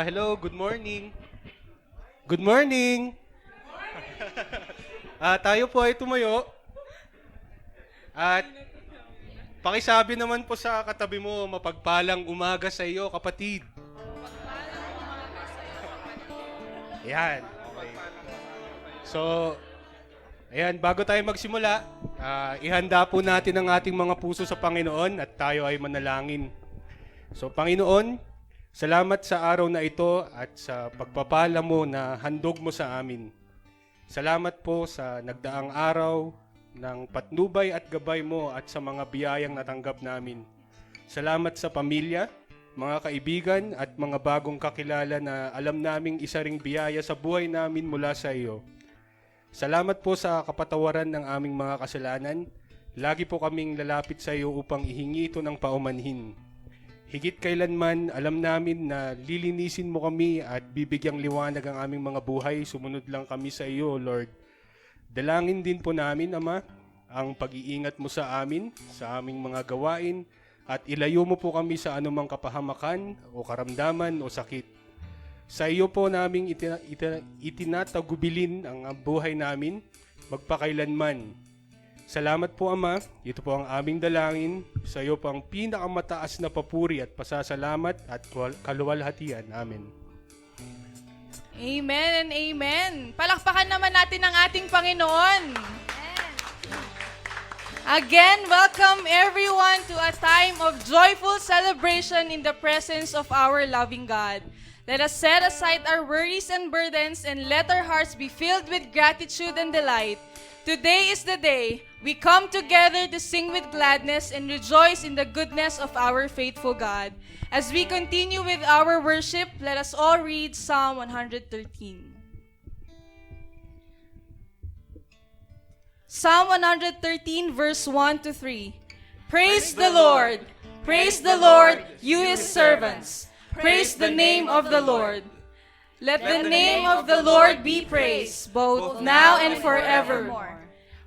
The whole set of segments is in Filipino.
Hello, good morning. Good morning. Tayo po ay tumayo. At pakisabi naman po sa katabi mo, mapagpalang umaga sa iyo, kapatid. Yan. Okay. So, ayan, bago tayo magsimula, ihanda po natin ang ating mga puso sa Panginoon at tayo ay manalangin. So, Panginoon, salamat sa araw na ito at sa pagpapala mo na handog mo sa amin. Salamat po sa nagdaang araw ng patnubay at gabay mo at sa mga biyayang natanggap namin. Salamat sa pamilya, mga kaibigan at mga bagong kakilala na alam naming isa ring biyaya sa buhay namin mula sa iyo. Salamat po sa kapatawaran ng aming mga kasalanan. Lagi po kaming lalapit sa iyo upang ihingi ito ng paumanhin. Higit kailanman, alam namin na lilinisin mo kami at bibigyang liwanag ang aming mga buhay. Sumunod lang kami sa iyo, Lord. Dalangin din po namin, Ama, ang pag-iingat mo sa amin, sa aming mga gawain, at ilayo mo po kami sa anumang kapahamakan o karamdaman o sakit. Sa iyo po naming itinatagubilin ang buhay namin, magpakailanman. Salamat po, Ama. Ito po ang aming dalangin. Sa iyo po ang pinakamataas na papuri at pasasalamat at kaluwalhatian. Amen. Amen and amen. Palakpakan naman natin ang ating Panginoon. Again, welcome everyone to a time of joyful celebration in the presence of our loving God. Let us set aside our worries and burdens and let our hearts be filled with gratitude and delight. Today is the day we come together to sing with gladness and rejoice in the goodness of our faithful God. As we continue with our worship, let us all read Psalm 113. Psalm 113, verse 1 to 3. Praise the Lord! Praise the Lord, you his servants! Praise the name of the Lord! Let the name of the Lord be praised, both now and forevermore.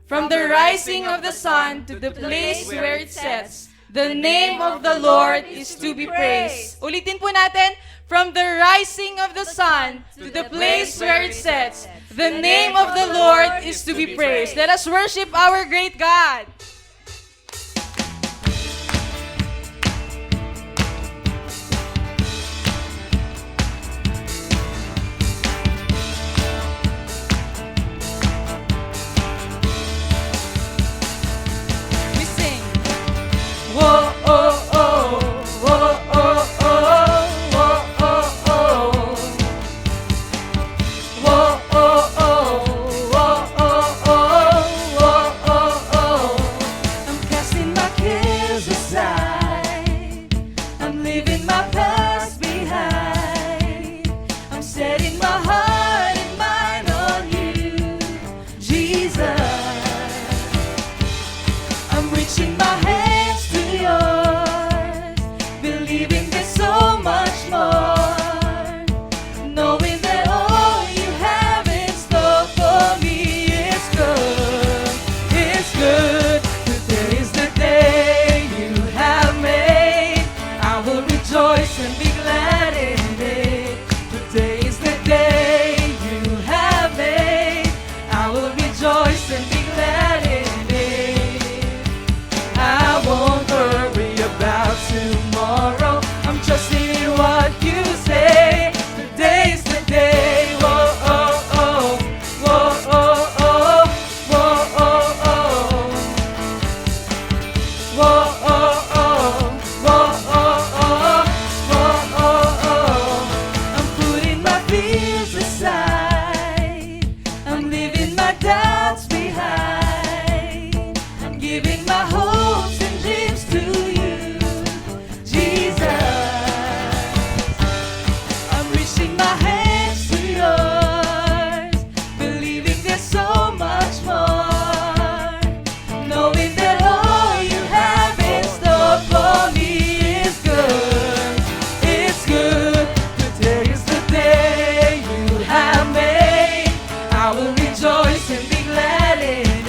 From the rising of the sun to the place where it sets, the name of the Lord is to be praised. Ulitin po natin, from the rising of the sun to the place where it sets, the name of the Lord is to be praised. Let us worship our great God. We sing. Whoa, oh, oh, whoa, oh, oh, whoa, oh, oh. Whoa, oh, oh, whoa, oh, oh, whoa, oh, oh. I'm casting my cares aside. I'm leaving my past behind. I'm setting my heart and mind on you, Jesus. I'm reaching my hands to yours, believing there's so much more, knowing that all you have in store for me is good. It's good. Today is the day you have made. I will rejoice and be glad in it. Today is the day you have made. I will rejoice and be glad in it. I won't worry about tomorrow. I'm trusting in what you say. Today's the day. Whoa, oh, oh. Whoa, oh, oh. Whoa, oh, oh. Whoa, oh, oh. Whoa, oh, oh. Whoa, oh, oh. I'm putting my fears aside. I'm leaving my doubts behind. I'm giving my hopes and dreams to you, Jesus. I'm reaching my hands to yours, believing there's so much more, knowing that all you have in store for me is good. It's good. Today is the day you have made. I will rejoice and be glad in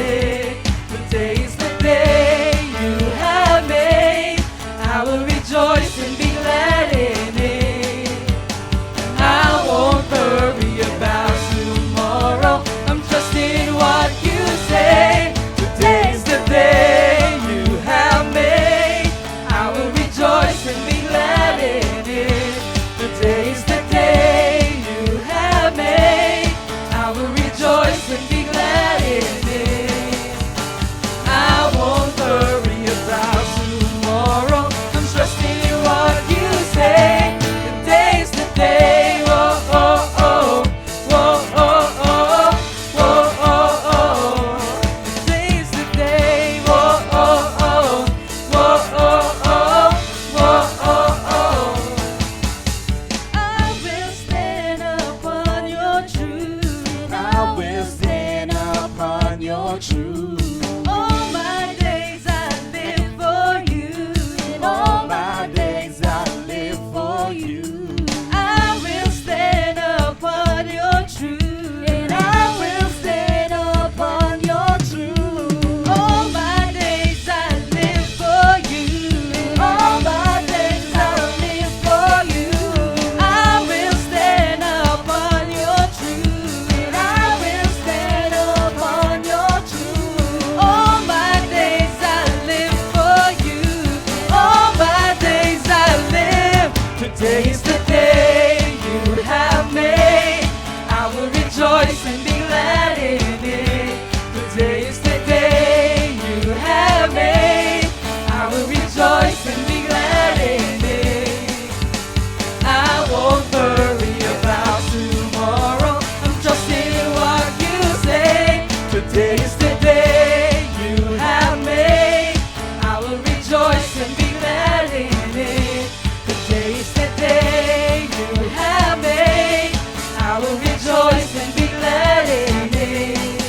your truth. All my days I live for you. In all my days I live for you. I will stand upon your truth. And I will stand upon your truth. All my days I live for you. In all my days I live for you. I will stand upon your truth. And I will stand upon your truth. All my days I live for you. All my days I live. Today is the day you have made. I will rejoice and be glad in it. Today is the day you have made. I will rejoice and be glad in it. I won't worry about tomorrow. I'm trusting in what you say. Today is the day you have made. I will rejoice and be glad in it. Today is the day you have made. I will rejoice and be glad in it.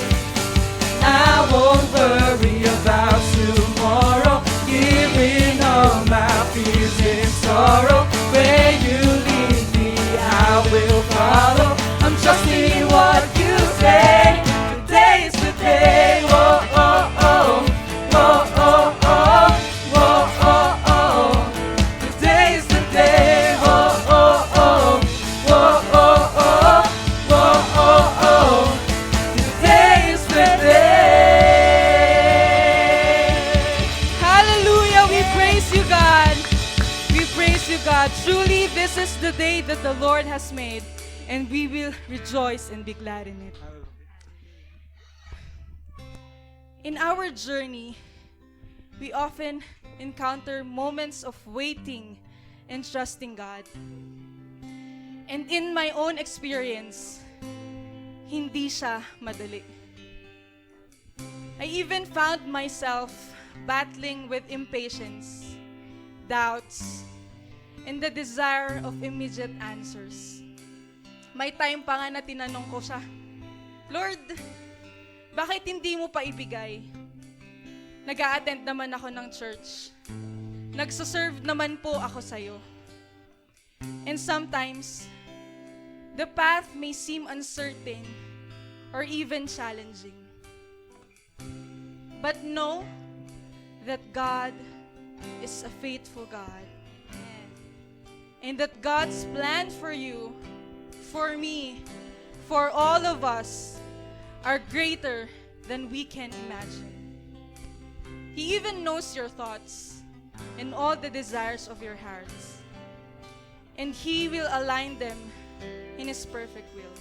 I won't worry about tomorrow. Giving all my fears and sorrow. Where you lead me, I will follow. I'm trusting in what you say. Today is the day. Whoa, oh, oh. Whoa, oh, oh. Whoa, oh, oh. Today is the day. Whoa, oh, oh. Whoa, oh, oh. Whoa, oh, oh. Today is the day. Hallelujah. We praise you, God. We praise you, God. Truly, this is the day that the Lord has made, and we will rejoice and be glad in it. In our journey, we often encounter moments of waiting and trusting God. And in my own experience, hindi siya madali. I even found myself battling with impatience, doubts, and the desire of immediate answers. May time pa nga na tinanong ko siya, Lord, bakit hindi mo pa ibigay? Nag-a-attend naman ako ng church. Nagsaserve naman po ako sa'yo. And sometimes, the path may seem uncertain or even challenging. But know that God is a faithful God. And that God's plan for you, for me, for all of us, are greater than we can imagine. He even knows your thoughts and all the desires of your hearts. And He will align them in His perfect will.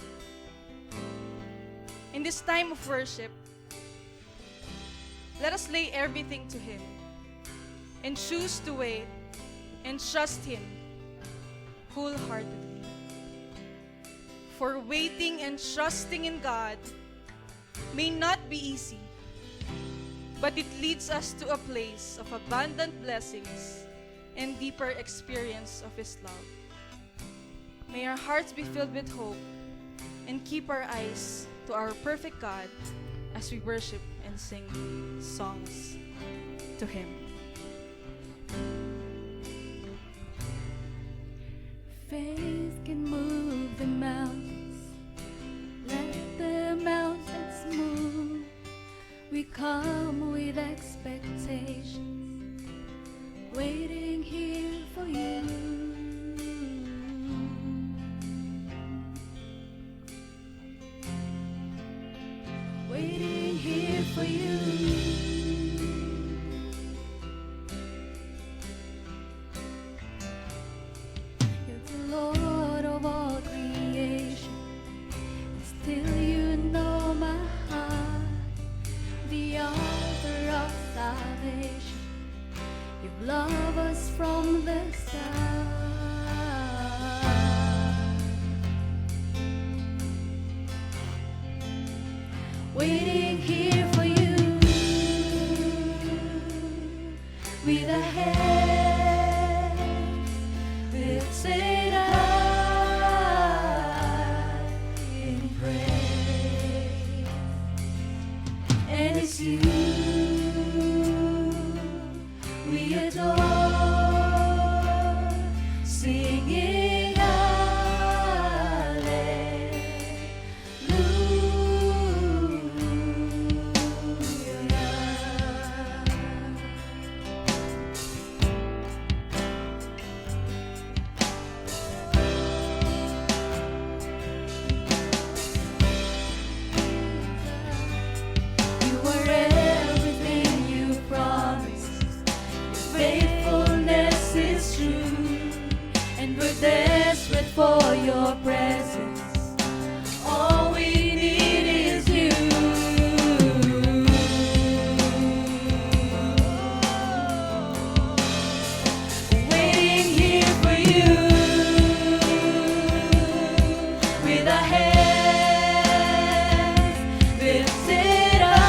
In this time of worship, let us lay everything to Him and choose to wait and trust Him wholeheartedly. For waiting and trusting in God may not be easy, but it leads us to a place of abundant blessings and deeper experience of His love. May our hearts be filled with hope and keep our eyes to our perfect God as we worship and sing songs to Him. Faith can move the mountains. Let the mountains move. We come with expectations, waiting here for you. Waiting here for you. You're the Lord of all creation, and still you know my heart, the author of salvation. You've loved us from the start. Waiting here for you with a head lifted high in praise and it's you we adore, singing You are everything you promised. Your faithfulness is true, and we're desperate for your presence. All we need is you. Waiting here for you with our hands lifted high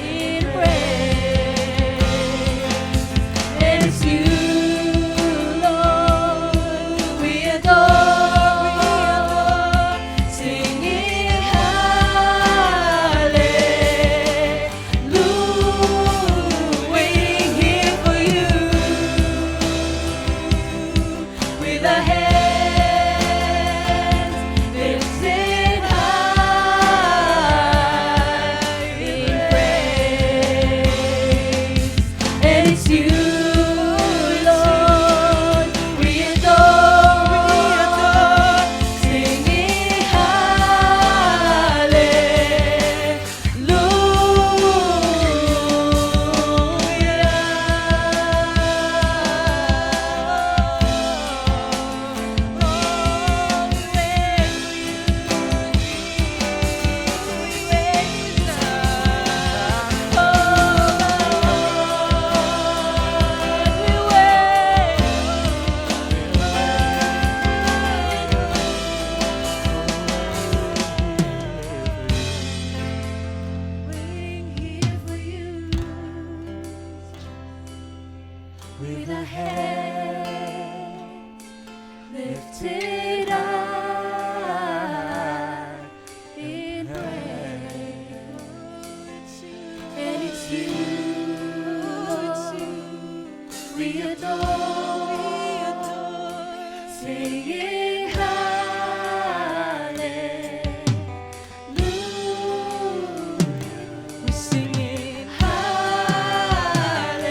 in praise. And it's you, Lord, we adore, singing hallelujah. Waiting here for you with our hands lifted high in praise. And it's you, Lord, we adore, singing waiting here for you with a hand lifted high in praise. And it's you, we adore, singing hallelujah. We're singing hallelujah.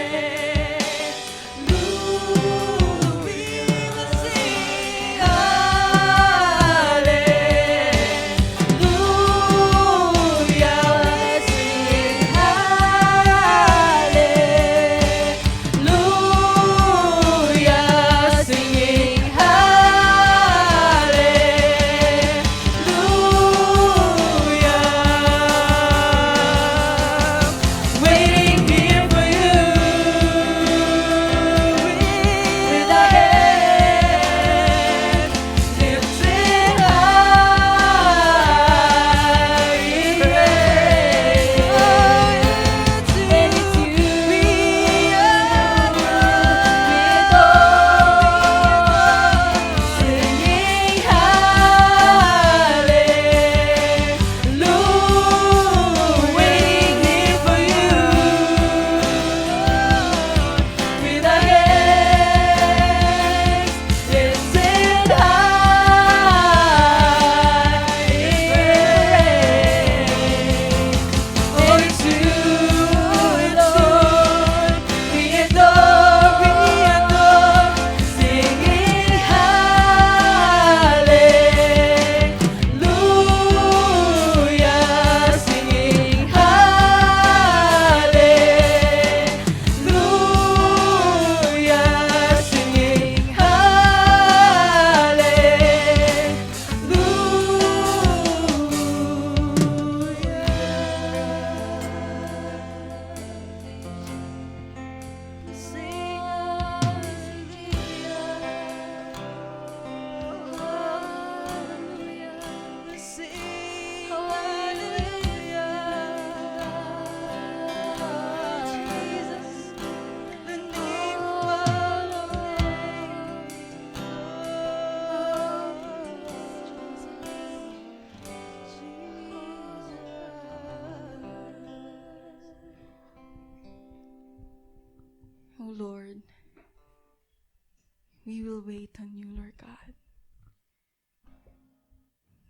we will wait on you, Lord God.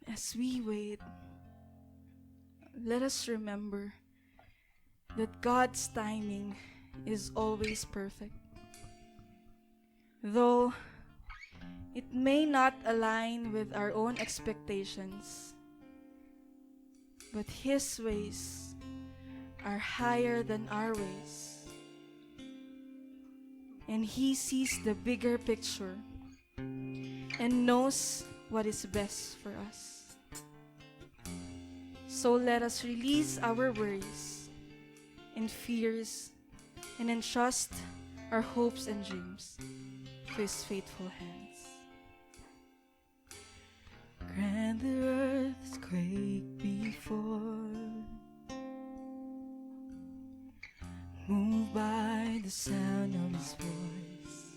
As we wait, let us remember that God's timing is always perfect. Though it may not align with our own expectations, but His ways are higher than our ways. And He sees the bigger picture and knows what is best for us. So let us release our worries and fears and entrust our hopes and dreams to His faithful hands. Grant the earth's quake before, moved by the sound of His voice,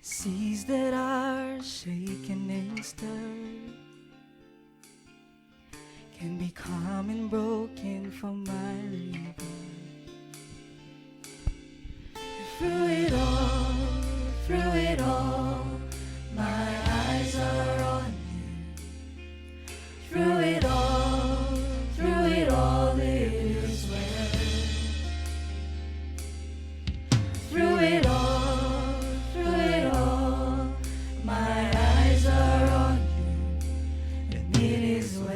seas that are shaken and stirred can be calm and broken from my rebirth. Through it all, my eyes are on you. Through it all, it is well. Through it all, my eyes are on you, and it is well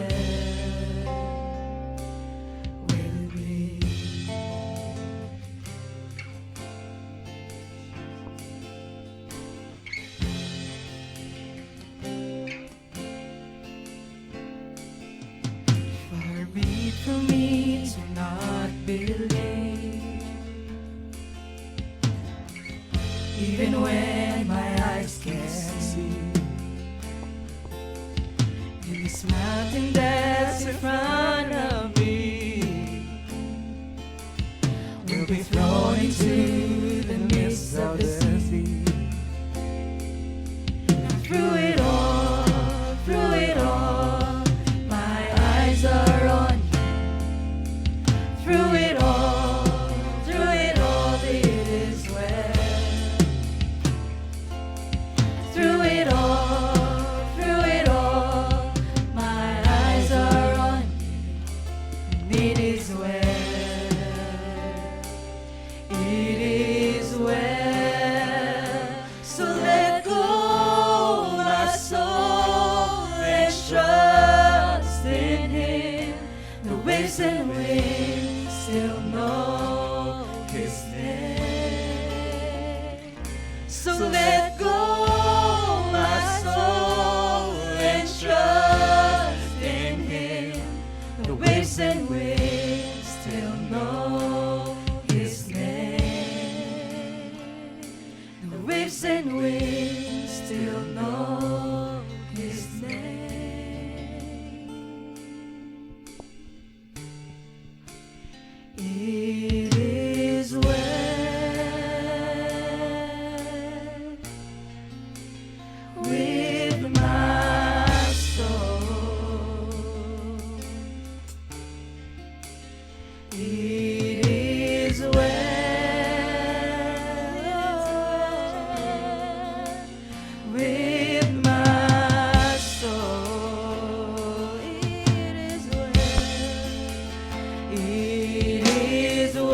with me. Far be it from me to not believe, even when my eyes can't see. In this mountain that's in front of me, we'll be thrown into the midst of the sea. Through it all, my eyes are on you. Through it all, it is well. Through it all, my eyes are on you, and it is well. It is well. So let go, my soul, and trust in Him. The waves and winds still know His name. So let go, my soul, and trust in Him. The waves and winds still know His name. The waves and winds still know His name. It is well with my soul. It is well with my soul. It is well. It is well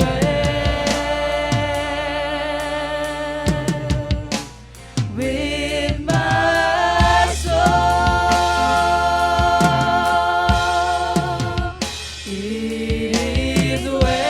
with my soul. It is well.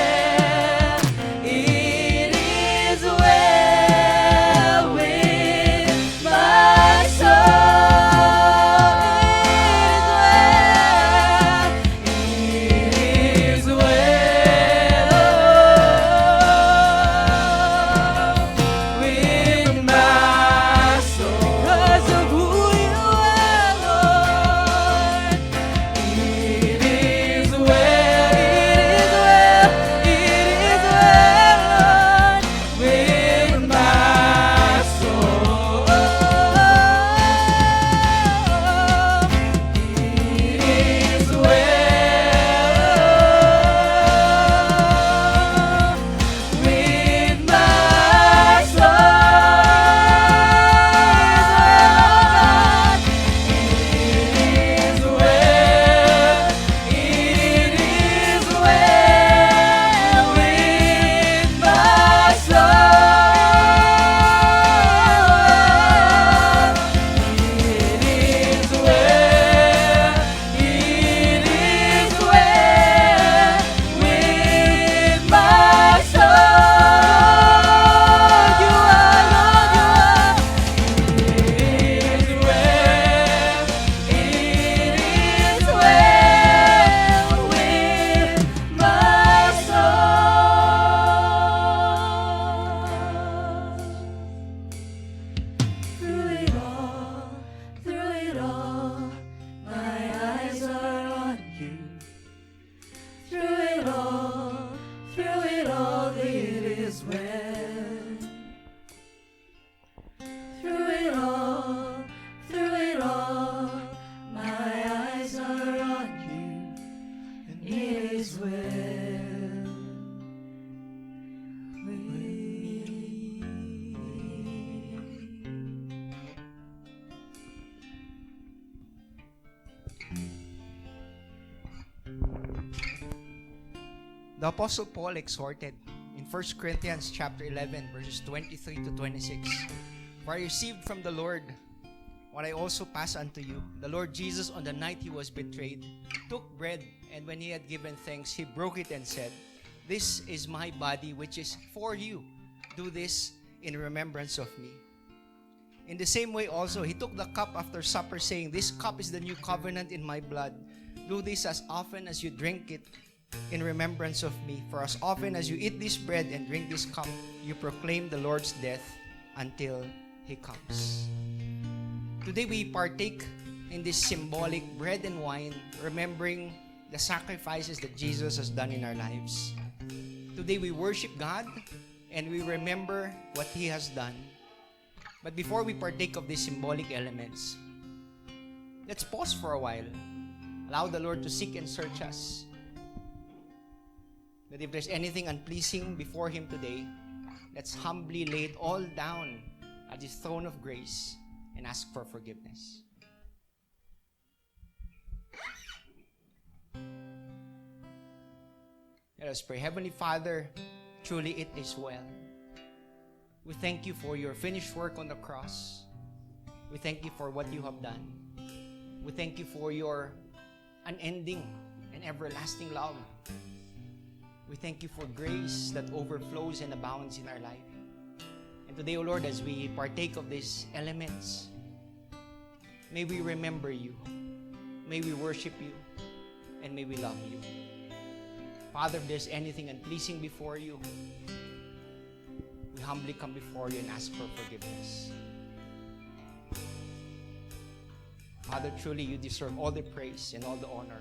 is well with me. The Apostle Paul exhorted in 1 Corinthians chapter 11, verses 23 to 26. For I received from the Lord what I also pass unto you. The Lord Jesus, on the night he was betrayed, took bread, and when he had given thanks, he broke it and said, This is my body, which is for you. Do this in remembrance of me. In the same way also, he took the cup after supper, saying, This cup is the new covenant in my blood. Do this as often as you drink it in remembrance of me. For as often as you eat this bread and drink this cup, you proclaim the Lord's death until he comes. Today we partake in this symbolic bread and wine, remembering the sacrifices that Jesus has done in our lives. Today we worship God and we remember what he has done. But before we partake of these symbolic elements, let's pause for a while. Allow the Lord to seek and search us. That if there's anything unpleasing before him today, let's humbly lay it all down at his throne of grace and ask for forgiveness. Let us pray. Heavenly Father, truly it is well. We thank you for your finished work on the cross. We thank you for what you have done. We thank you for your unending and everlasting love. We thank you for grace that overflows and abounds in our life. And today, O Lord, as we partake of these elements, may we remember you, may we worship you, and may we love you. Father, if there's anything unpleasing before you, we humbly come before you and ask for forgiveness. Father, truly you deserve all the praise and all the honor.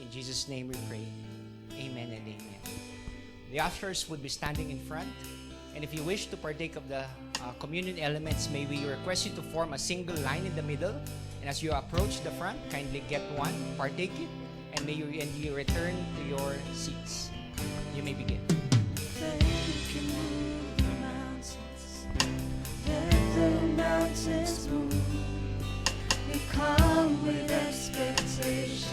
In Jesus' name we pray. Amen and amen. The ushers would be standing in front. And if you wish to partake of the communion elements, may we request you to form a single line in the middle. And as you approach the front, kindly get one, partake it, and may you return to your seats. You may begin. Faith can move the mountains. Let the mountains move. We come with expectations,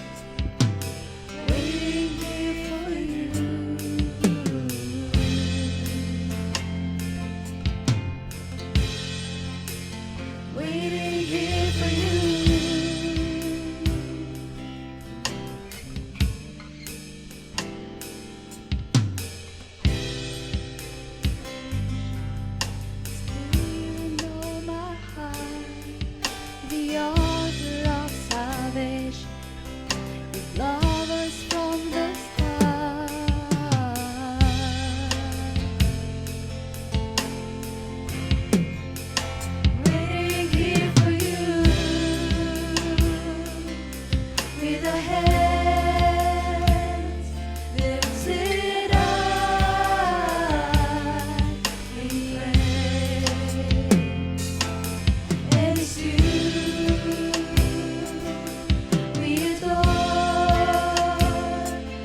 waiting here for you. Waiting here for you. You know my heart, the author of salvation. You love us from the start. Waiting here for you with our hands lifted high in praise. And it's you we adore,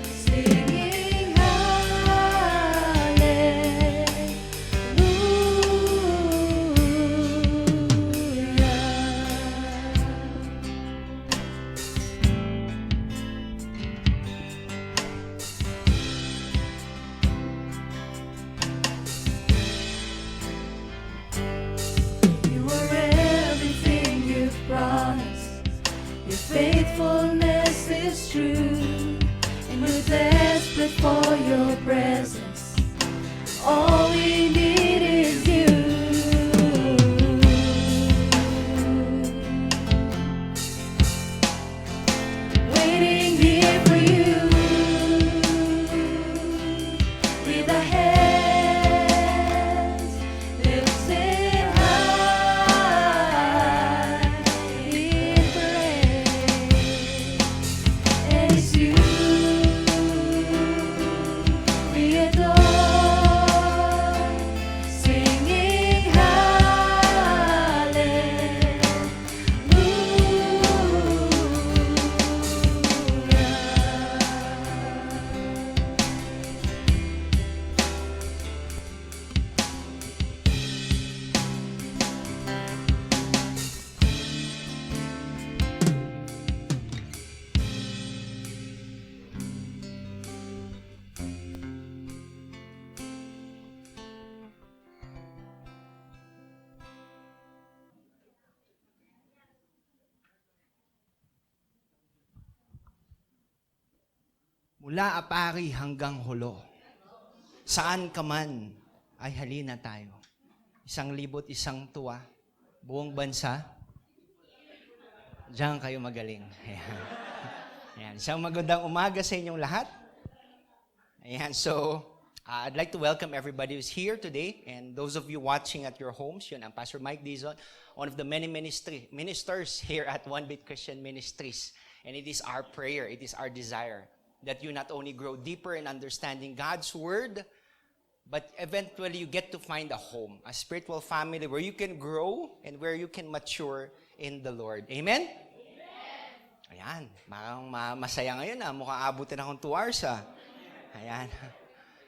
singing hallelujah. Mula Apari hanggang Hulo. Saan ka man ay halina tayo. 1,100 tuwa. Buong bansa. Diyan kayo magaling. Ayan. Ayan. Isang magandang umaga sa inyong lahat. Ayan. So, I'd like to welcome everybody who's here today and those of you watching at your homes. Yun, I'm Pastor Mike Dizon, one of the many ministers here at One Bit Christian Ministries. And it is our prayer, it is our desire that you not only grow deeper in understanding God's Word, but eventually you get to find a home, a spiritual family where you can grow and where you can mature in the Lord. Amen? Ayan, masaya ngayon mukhang abutin akong 2 hours Ayan.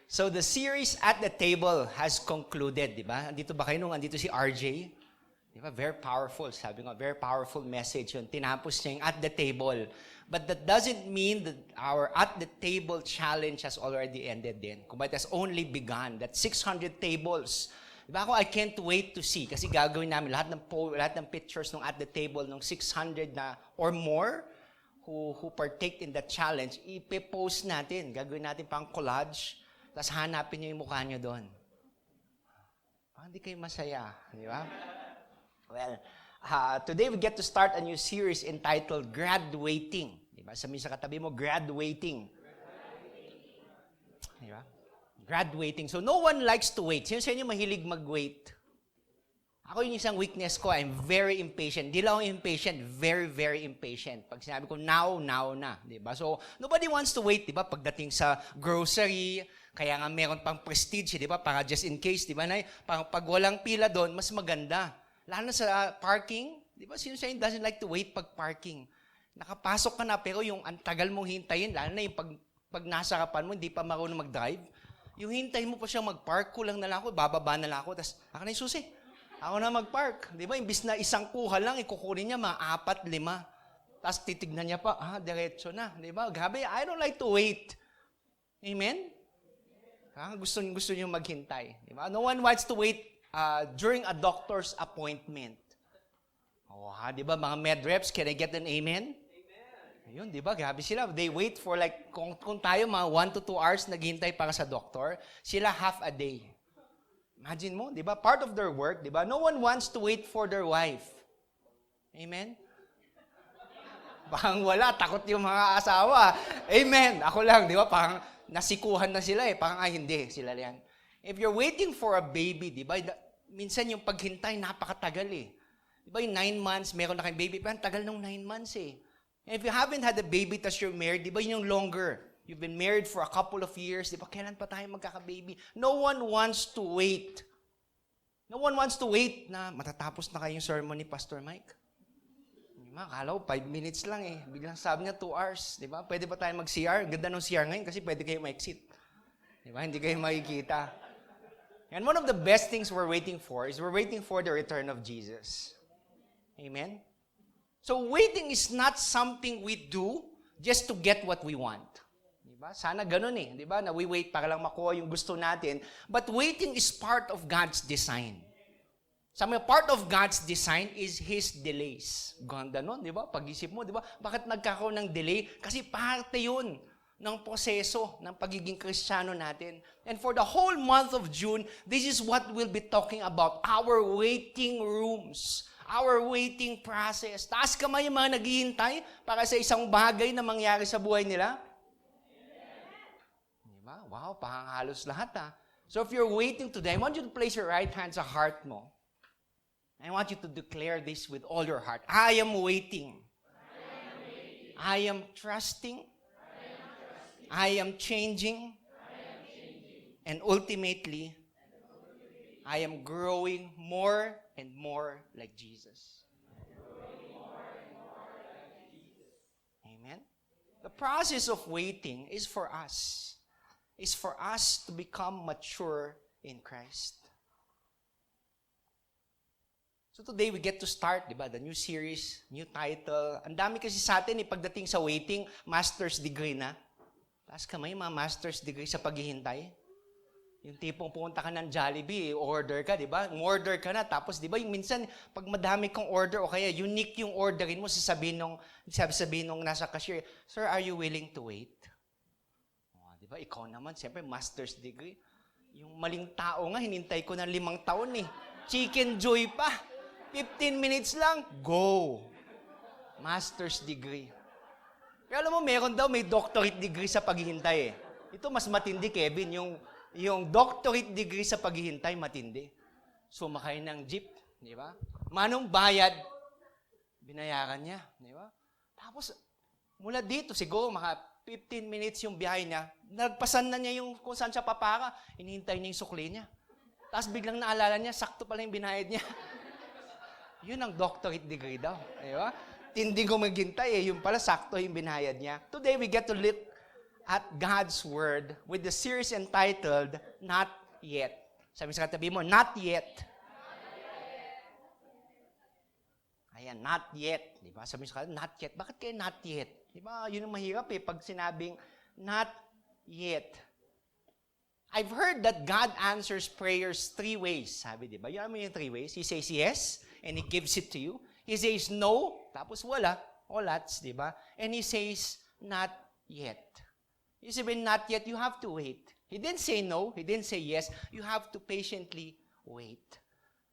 So the series At the Table has concluded, di ba? Andito ba kayo nung andito si RJ? Di ba? Very powerful, sabi nga, very powerful message yun. Tinapos niya yung At the Table. But that doesn't mean that our At the Table challenge has already ended din. Kumbaga, it has only begun. That 600 tables. Diba ako, I can't wait to see. Kasi gagawin namin lahat ng pictures ng At the Table ng 600 na or more who partake in that challenge, ipe-post natin. Gagawin natin pang collage. Tapos hanapin nyo yung mukha nyo doon. Parang hindi kayo masaya. Di ba? Well, today we get to start a new series entitled Graduating. Diba? Sabihin sa katabi mo, graduating. Diba? Graduating. So no one likes to wait. Sino sa inyo mahilig mag-wait? Ako yung isang weakness ko, I'm very impatient. Di lang ako impatient, very, very impatient. Pag sinabi ko, now na. Diba? So nobody wants to wait, diba? Pagdating sa grocery, kaya nga meron pang prestige, diba? Para just in case, diba? Pag walang pila doon, mas maganda. Lalo na sa parking, di ba? Sino sa inyo doesn't like to wait pag parking? Nakapasok ka na, pero yung antagal mong hintayin, lalo na yung pag nasa harapan mo, hindi pa marunong mag-drive, yung hintayin mo pa siya mag-park, kulang na lang ako, bababa na lang ako, tapos, ako na yung susi. Ako na mag-park. Di ba? Imbis na isang kuha lang, ikukunin niya mga 4, 5. Tapos titignan niya pa, diretso na. Di ba? Grabe, I don't like to wait. Amen? Gusto niyo maghintay. Di ba? No one wants to wait during a doctor's appointment. Di ba, mga med reps, can I get an amen? Ayun, di ba, grabe sila. They wait for like, kung tayo mga 1 to 2 hours naghihintay para sa doktor, sila half a day. Imagine mo, di ba, part of their work, di ba, no one wants to wait for their wife. Amen? Parang wala, takot yung mga asawa. Amen, ako lang, di ba, parang nasikuhan na sila parang hindi, sila yan. If you're waiting for a baby, di ba, minsan yung paghintay, napakatagal Di ba, yung 9 months, meron na kayong baby, pero ang tagal ng 9 months And if you haven't had a baby, tas you're married, di ba, yun yung longer. You've been married for a couple of years, di ba, kailan pa tayo magkaka-baby? No one wants to wait. No one wants to wait na matatapos na kayong sermon ni Pastor Mike. Di ba, akala ko 5 minutes lang Biglang sabi niya 2 hours, di ba? Pwede pa tayo mag-CR? Ganda ng CR ngayon kasi pwede kayo ma-exit. Di ba, hindi kayo makikita. And one of the best things we're waiting for is we're waiting for the return of Jesus. Amen? So waiting is not something we do just to get what we want. Diba? Sana ganun diba? Na we wait para lang makuha yung gusto natin. But waiting is part of God's design. Part of God's design is His delays. Ganda nun, diba? Pag-isip mo, diba? Bakit nagkakaroon ng delay? Kasi parte yun ng proseso ng pagiging Kristiyano natin. And for the whole month of June, this is what we'll be talking about, our waiting rooms, our waiting process. Taas kamay yung mga naghihintay para sa isang bagay na mangyari sa buhay nila. Diba? Wow, parang halos lahat So if you're waiting today, I want you to place your right hand sa heart mo. I want you to declare this with all your heart. I am waiting. I am trusting. I am changing, and ultimately, I am growing more and more like Jesus. Amen? The process of waiting is for us. Is for us to become mature in Christ. So today, we get to start, diba, the new series, new title. Ang dami kasi sa atin, pagdating sa waiting, master's degree na. Taas kamay, mga master's degree sa paghihintay. Yung tipong pumunta ka ng Jollibee, order ka, di ba? Order ka na, tapos di ba, yung minsan, pag madami kang order, o kaya unique yung orderin mo, sabi nung nasa cashier, Sir, are you willing to wait? Di ba? Ikaw naman, siyempre, master's degree. Yung maling tao nga, hinintay ko ng 5 taon eh. Chicken Joy pa. 15 minutes lang, go. Master's degree. Pero alam mo, meron daw may doctorate degree sa paghihintay eh. Ito mas matindi, Kevin. Yung doctorate degree sa paghihintay, matindi. Sumakay ng jeep, di ba? Manong bayad, binayaran niya, di ba? Tapos, mula dito, siguro, maka 15 minutes yung biyahe niya, nagpasan na niya yung kung saan siya papara, hinihintay niya yung sukli niya. Tapos biglang naalala niya, sakto pala yung binayad niya. Yun ang doctorate degree daw, di ba? Hindi ko maghintay eh, yung pala sakto yung binayad niya. Today, we get to look at God's Word with the series entitled, Not Yet. Sabi sa katabi mo, Not Yet. Ayan, not yet. Di ba? Sabi sa katabi, not yet. Bakit kayo not yet? Di ba? Yun ang mahirap eh, pag sinabing, not yet. I've heard that God answers prayers 3 ways. Sabi, di ba? Yun mo yung 3 ways. He says yes, and He gives it to you. He says no, tapos wala, olats, di ba? And He says, not yet. You say, when not yet, you have to wait. He didn't say no, He didn't say yes. You have to patiently wait.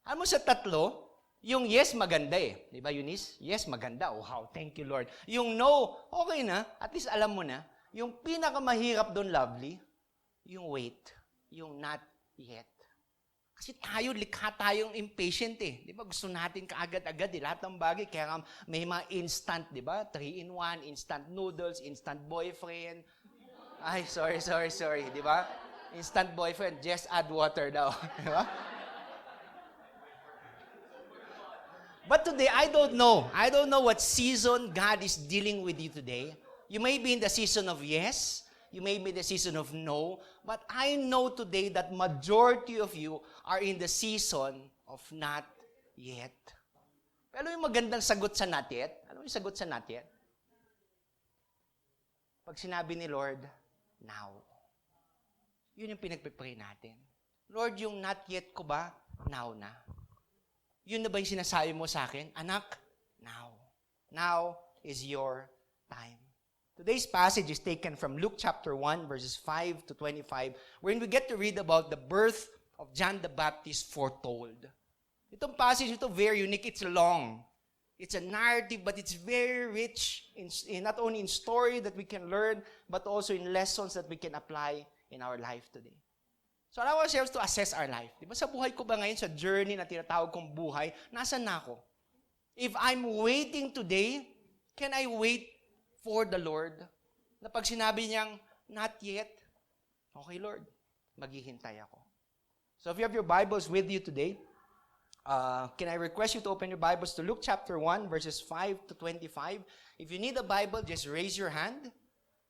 Alam mo sa tatlo, yung yes, maganda eh. Di ba, Eunice? Yes, maganda. Oh, wow, thank you, Lord. Yung no, okay na. At least alam mo na. Yung pinakamahirap doon, lovely, yung wait. Yung not yet. Kasi tayo, likha tayong impatient eh. Di ba? Gusto natin kaagad-agad eh. Lahat ng bagay. Kaya may mga instant, di ba? 3-in-1, instant noodles, instant boyfriend. Ay, sorry. Di ba? Instant boyfriend, just add water daw. Di ba? But today, I don't know. I don't know what season God is dealing with you today. You may be in the season of yes. You may be in the season of no. But I know today that majority of you are in the season of not yet. Pero yung magandang sagot sa not yet, ano yung sagot sa not yet? Pag sinabi ni Lord, now. Yun yung pinagpipray natin. Lord, yung not yet ko ba, now na. Yun na ba yung sinasabi mo sa akin? Anak, now. Now is your time. Today's passage is taken from Luke chapter 1, verses 5 to 25, wherein we get to read about the birth of John the Baptist foretold. Itong passage ito very unique. It's long. It's a narrative, but it's very rich in not only in story that we can learn, but also in lessons that we can apply in our life today. So allow ourselves to assess our life. Di ba sa buhay ko ba ngayon, sa journey na tinatawag kong buhay, nasan na ako? If I'm waiting today, can I wait for the Lord? Na pag sinabi niyang, not yet, okay Lord, maghihintay ako. So if you have your Bibles with you today, can I request you to open your Bibles to Luke chapter 1, verses 5 to 25. If you need a Bible, just raise your hand.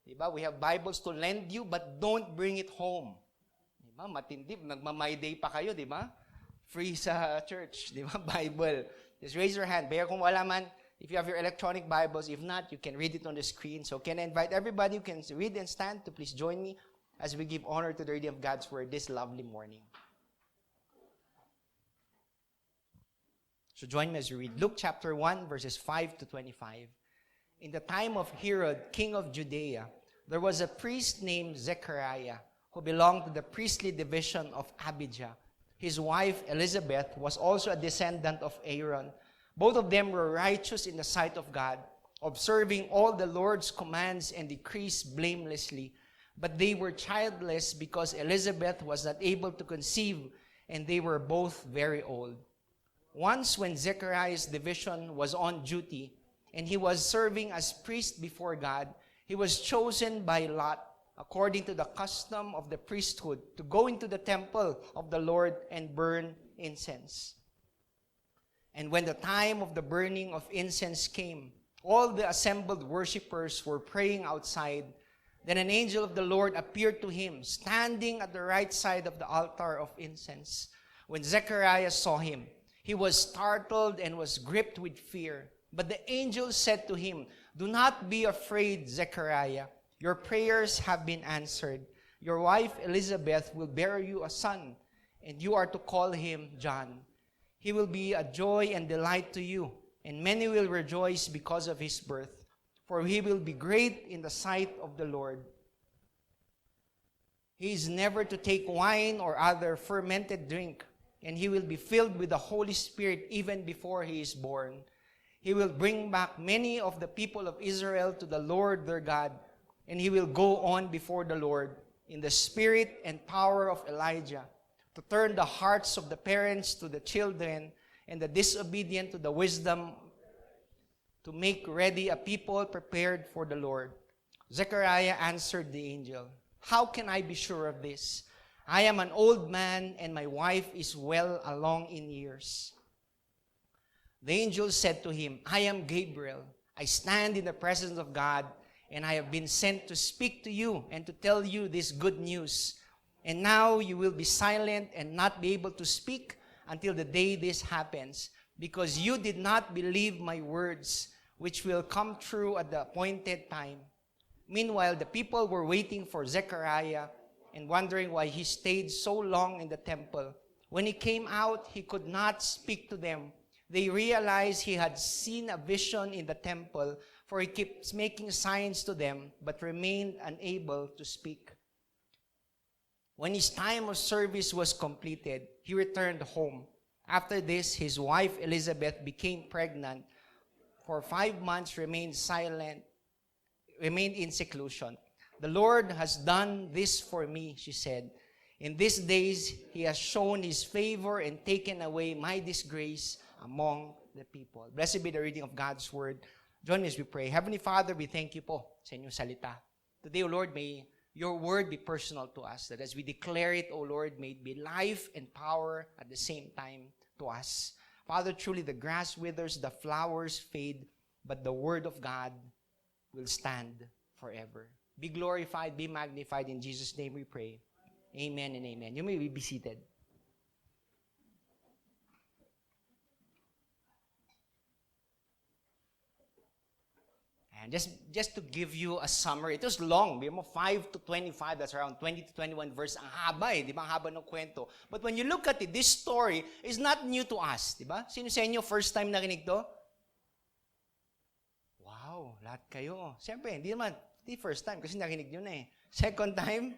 Diba? We have Bibles to lend you, but don't bring it home. Diba? Matindi, nagma-my day pa kayo, diba? Free sa church, diba? Bible. Just raise your hand. Pero kung wala man, if you have your electronic Bibles, if not, you can read it on the screen. So can I invite everybody who can read and stand to please join me as we give honor to the reading of God's Word this lovely morning. So join me as we read Luke chapter 1, verses 5 to 25. In the time of Herod, king of Judea, there was a priest named Zechariah who belonged to the priestly division of Abijah. His wife, Elizabeth, was also a descendant of Aaron. Both of them were righteous in the sight of God, observing all the Lord's commands and decrees blamelessly. But they were childless because Elizabeth was not able to conceive, and they were both very old. Once when Zechariah's division was on duty, and he was serving as priest before God, he was chosen by Lot, according to the custom of the priesthood, to go into the temple of the Lord and burn incense. And when the time of the burning of incense came, all the assembled worshippers were praying outside. Then an angel of the Lord appeared to him, standing at the right side of the altar of incense. When Zechariah saw him, he was startled and was gripped with fear. But the angel said to him, "Do not be afraid, Zechariah. Your prayers have been answered. Your wife Elizabeth will bear you a son, and you are to call him John. He will be a joy and delight to you, and many will rejoice because of his birth, for he will be great in the sight of the Lord. He is never to take wine or other fermented drink, and he will be filled with the Holy Spirit even before he is born. He will bring back many of the people of Israel to the Lord their God, and he will go on before the Lord in the spirit and power of Elijah, to turn the hearts of the parents to the children and the disobedient to the wisdom, to make ready a people prepared for the Lord. Zechariah answered the angel, "How can I be sure of this? I am an old man, and my wife is well along in years." The angel said to him, "I am Gabriel. I stand in the presence of God, and I have been sent to speak to you and to tell you this good news. And now you will be silent and not be able to speak until the day this happens, because you did not believe my words, which will come true at the appointed time." Meanwhile, the people were waiting for Zechariah and wondering why he stayed so long in the temple. When he came out, he could not speak to them. They realized he had seen a vision in the temple, for he kept making signs to them, but remained unable to speak. When his time of service was completed, he returned home. After this, his wife Elizabeth became pregnant. For 5 months remained in seclusion. "The Lord has done this for me," she said. "In these days, he has shown his favor and taken away my disgrace among the people." Blessed be the reading of God's word. Join me as we pray. Heavenly Father, we thank you po sa inyong salita. Today, O Lord, may your word be personal to us. That as we declare it, O Lord, may it be life and power at the same time to us. Father, truly the grass withers, the flowers fade, but the word of God will stand forever. Be glorified, be magnified. In Jesus' name we pray. Amen and amen. You may be seated. And just to give you a summary, it was long. 5 to 25, that's around 20 to 21 verse. Ang haba di ba? Ang haba ng kwento. But when you look at it, this story is not new to us, di ba? Sino sa inyo first time narinig to? Wow, lahat kayo. Siyempre, hindi first time kasi narinig nyo na eh. Second time?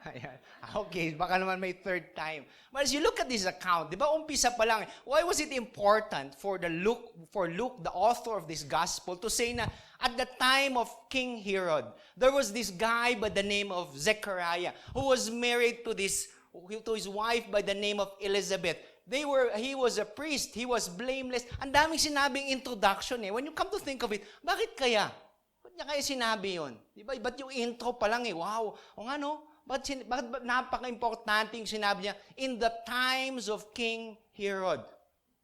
Ayan. Okay, baka naman may third time. But as you look at this account, di ba umpisa pa lang, why was it important for Luke, the author of this gospel, to say na at the time of King Herod, there was this guy by the name of Zechariah who was married to his wife by the name of Elizabeth. He was a priest, he was blameless. Ang daming sinabing introduction eh. When you come to think of it, bakit kaya? Ba't niya kaya sinabi yun? Diba? Ba't yung intro pa lang eh? Wow! O nga no? Bakit napaka-importante yung sinabi niya, in the times of King Herod.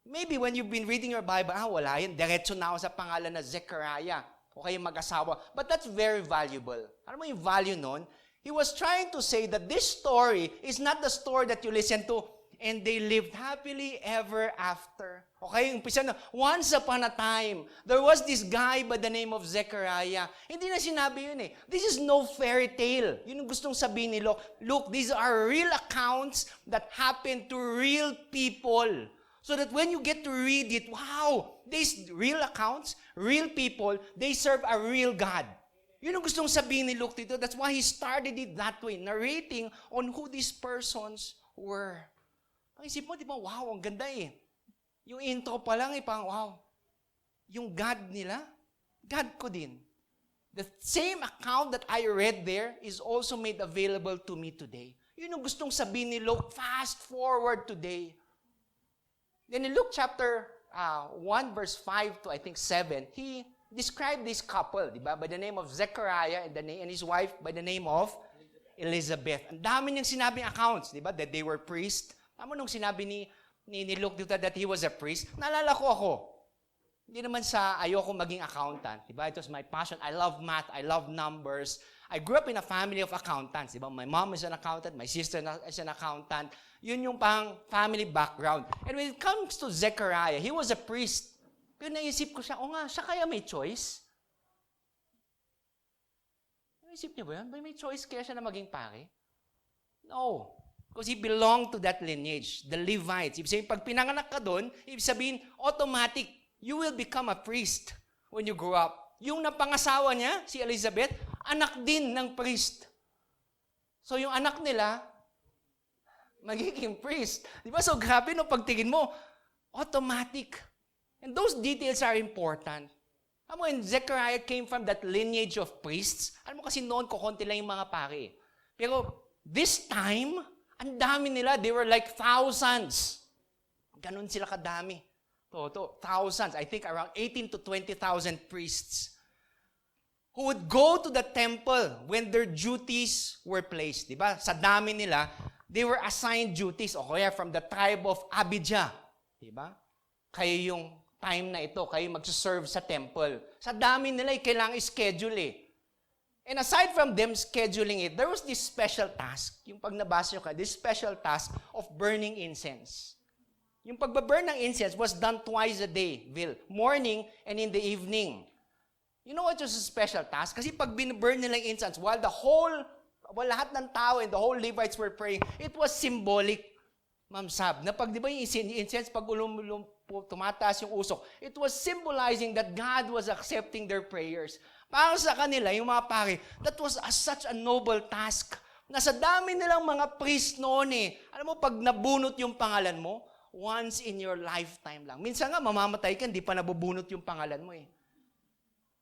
Maybe when you've been reading your Bible, wala yan. Diretso na ako sa pangalan na Zechariah. O kayo mag-asawa. But that's very valuable. Ano mo yung value nun? He was trying to say that this story is not the story that you listen to, and they lived happily ever after. Okay, umpisa na, once upon a time, there was this guy by the name of Zechariah. Hindi na sinabi yun eh. This is no fairy tale. Yun yung gustong sabihin ni Luke. Look, these are real accounts that happened to real people. So that when you get to read it, wow, these real accounts, real people, they serve a real God. Yun ang gustong sabihin ni Luke dito. That's why he started it that way, narrating on who these persons were. Ang isip mo, di ba, wow, ang ganda eh. Yung intro pa lang eh, parang wow. Yung God nila, God ko din. The same account that I read there is also made available to me today. Yun ang gustong sabihin ni Luke, fast forward today. Then in Luke chapter 1 verse 5 to I think 7, he described this couple, di ba, by the name of Zechariah and his wife by the name of Elizabeth. Ang dami niyang sinabing accounts, di ba, that they were priests. Tama nung sinabi ni Luke dito that he was a priest, naalala ko ako. Hindi naman sa ayoko maging accountant. Diba? It was my passion. I love math. I love numbers. I grew up in a family of accountants. Diba? My mom is an accountant. My sister is an accountant. Yun yung pang family background. And when it comes to Zechariah, he was a priest. Pero naisip ko siya, siya kaya may choice? Naisip niyo ba yan? May choice kaya siya na maging pare? No. Because he belonged to that lineage, the Levites. Ibig sabihin, pag pinanganak ka doon, ibig sabihin, automatic, you will become a priest when you grow up. Yung napangasawa niya, si Elizabeth, anak din ng priest. So yung anak nila, magiging priest. Di ba? So grabe no, pagtingin mo, automatic. And those details are important. Alam mo, and Zechariah came from that lineage of priests. Alam mo kasi noon, kukunti lang yung mga pari. Pero this time, ang dami nila. They were like thousands. Ganon sila kadami. Thousands. I think around 18 to 20,000 priests who would go to the temple when their duties were placed. Diba? Sa dami nila, they were assigned duties. O kaya from the tribe of Abijah. Diba? Kayo yung time na ito, kayo magsaserve sa temple. Sa dami nila, kailangan i-schedule eh. And aside from them scheduling it, there was this special task. Yung pag nabasa nyo ka, this special task of burning incense. Yung pagbaburn ng incense was done twice a day, morning and in the evening. You know what was a special task? Kasi pag binaburn nila yung incense, while lahat ng tao and the whole Levites were praying, it was symbolic, Ma'am Sab, na pag di ba yung incense, pag tumataas yung usok, it was symbolizing that God was accepting their prayers. Para sa kanila, yung mga pare, that was such a noble task. Nasa dami nilang mga priest noon eh. Alam mo, pag nabunot yung pangalan mo, once in your lifetime lang. Minsan nga, mamamatay ka, hindi pa nabubunot yung pangalan mo eh.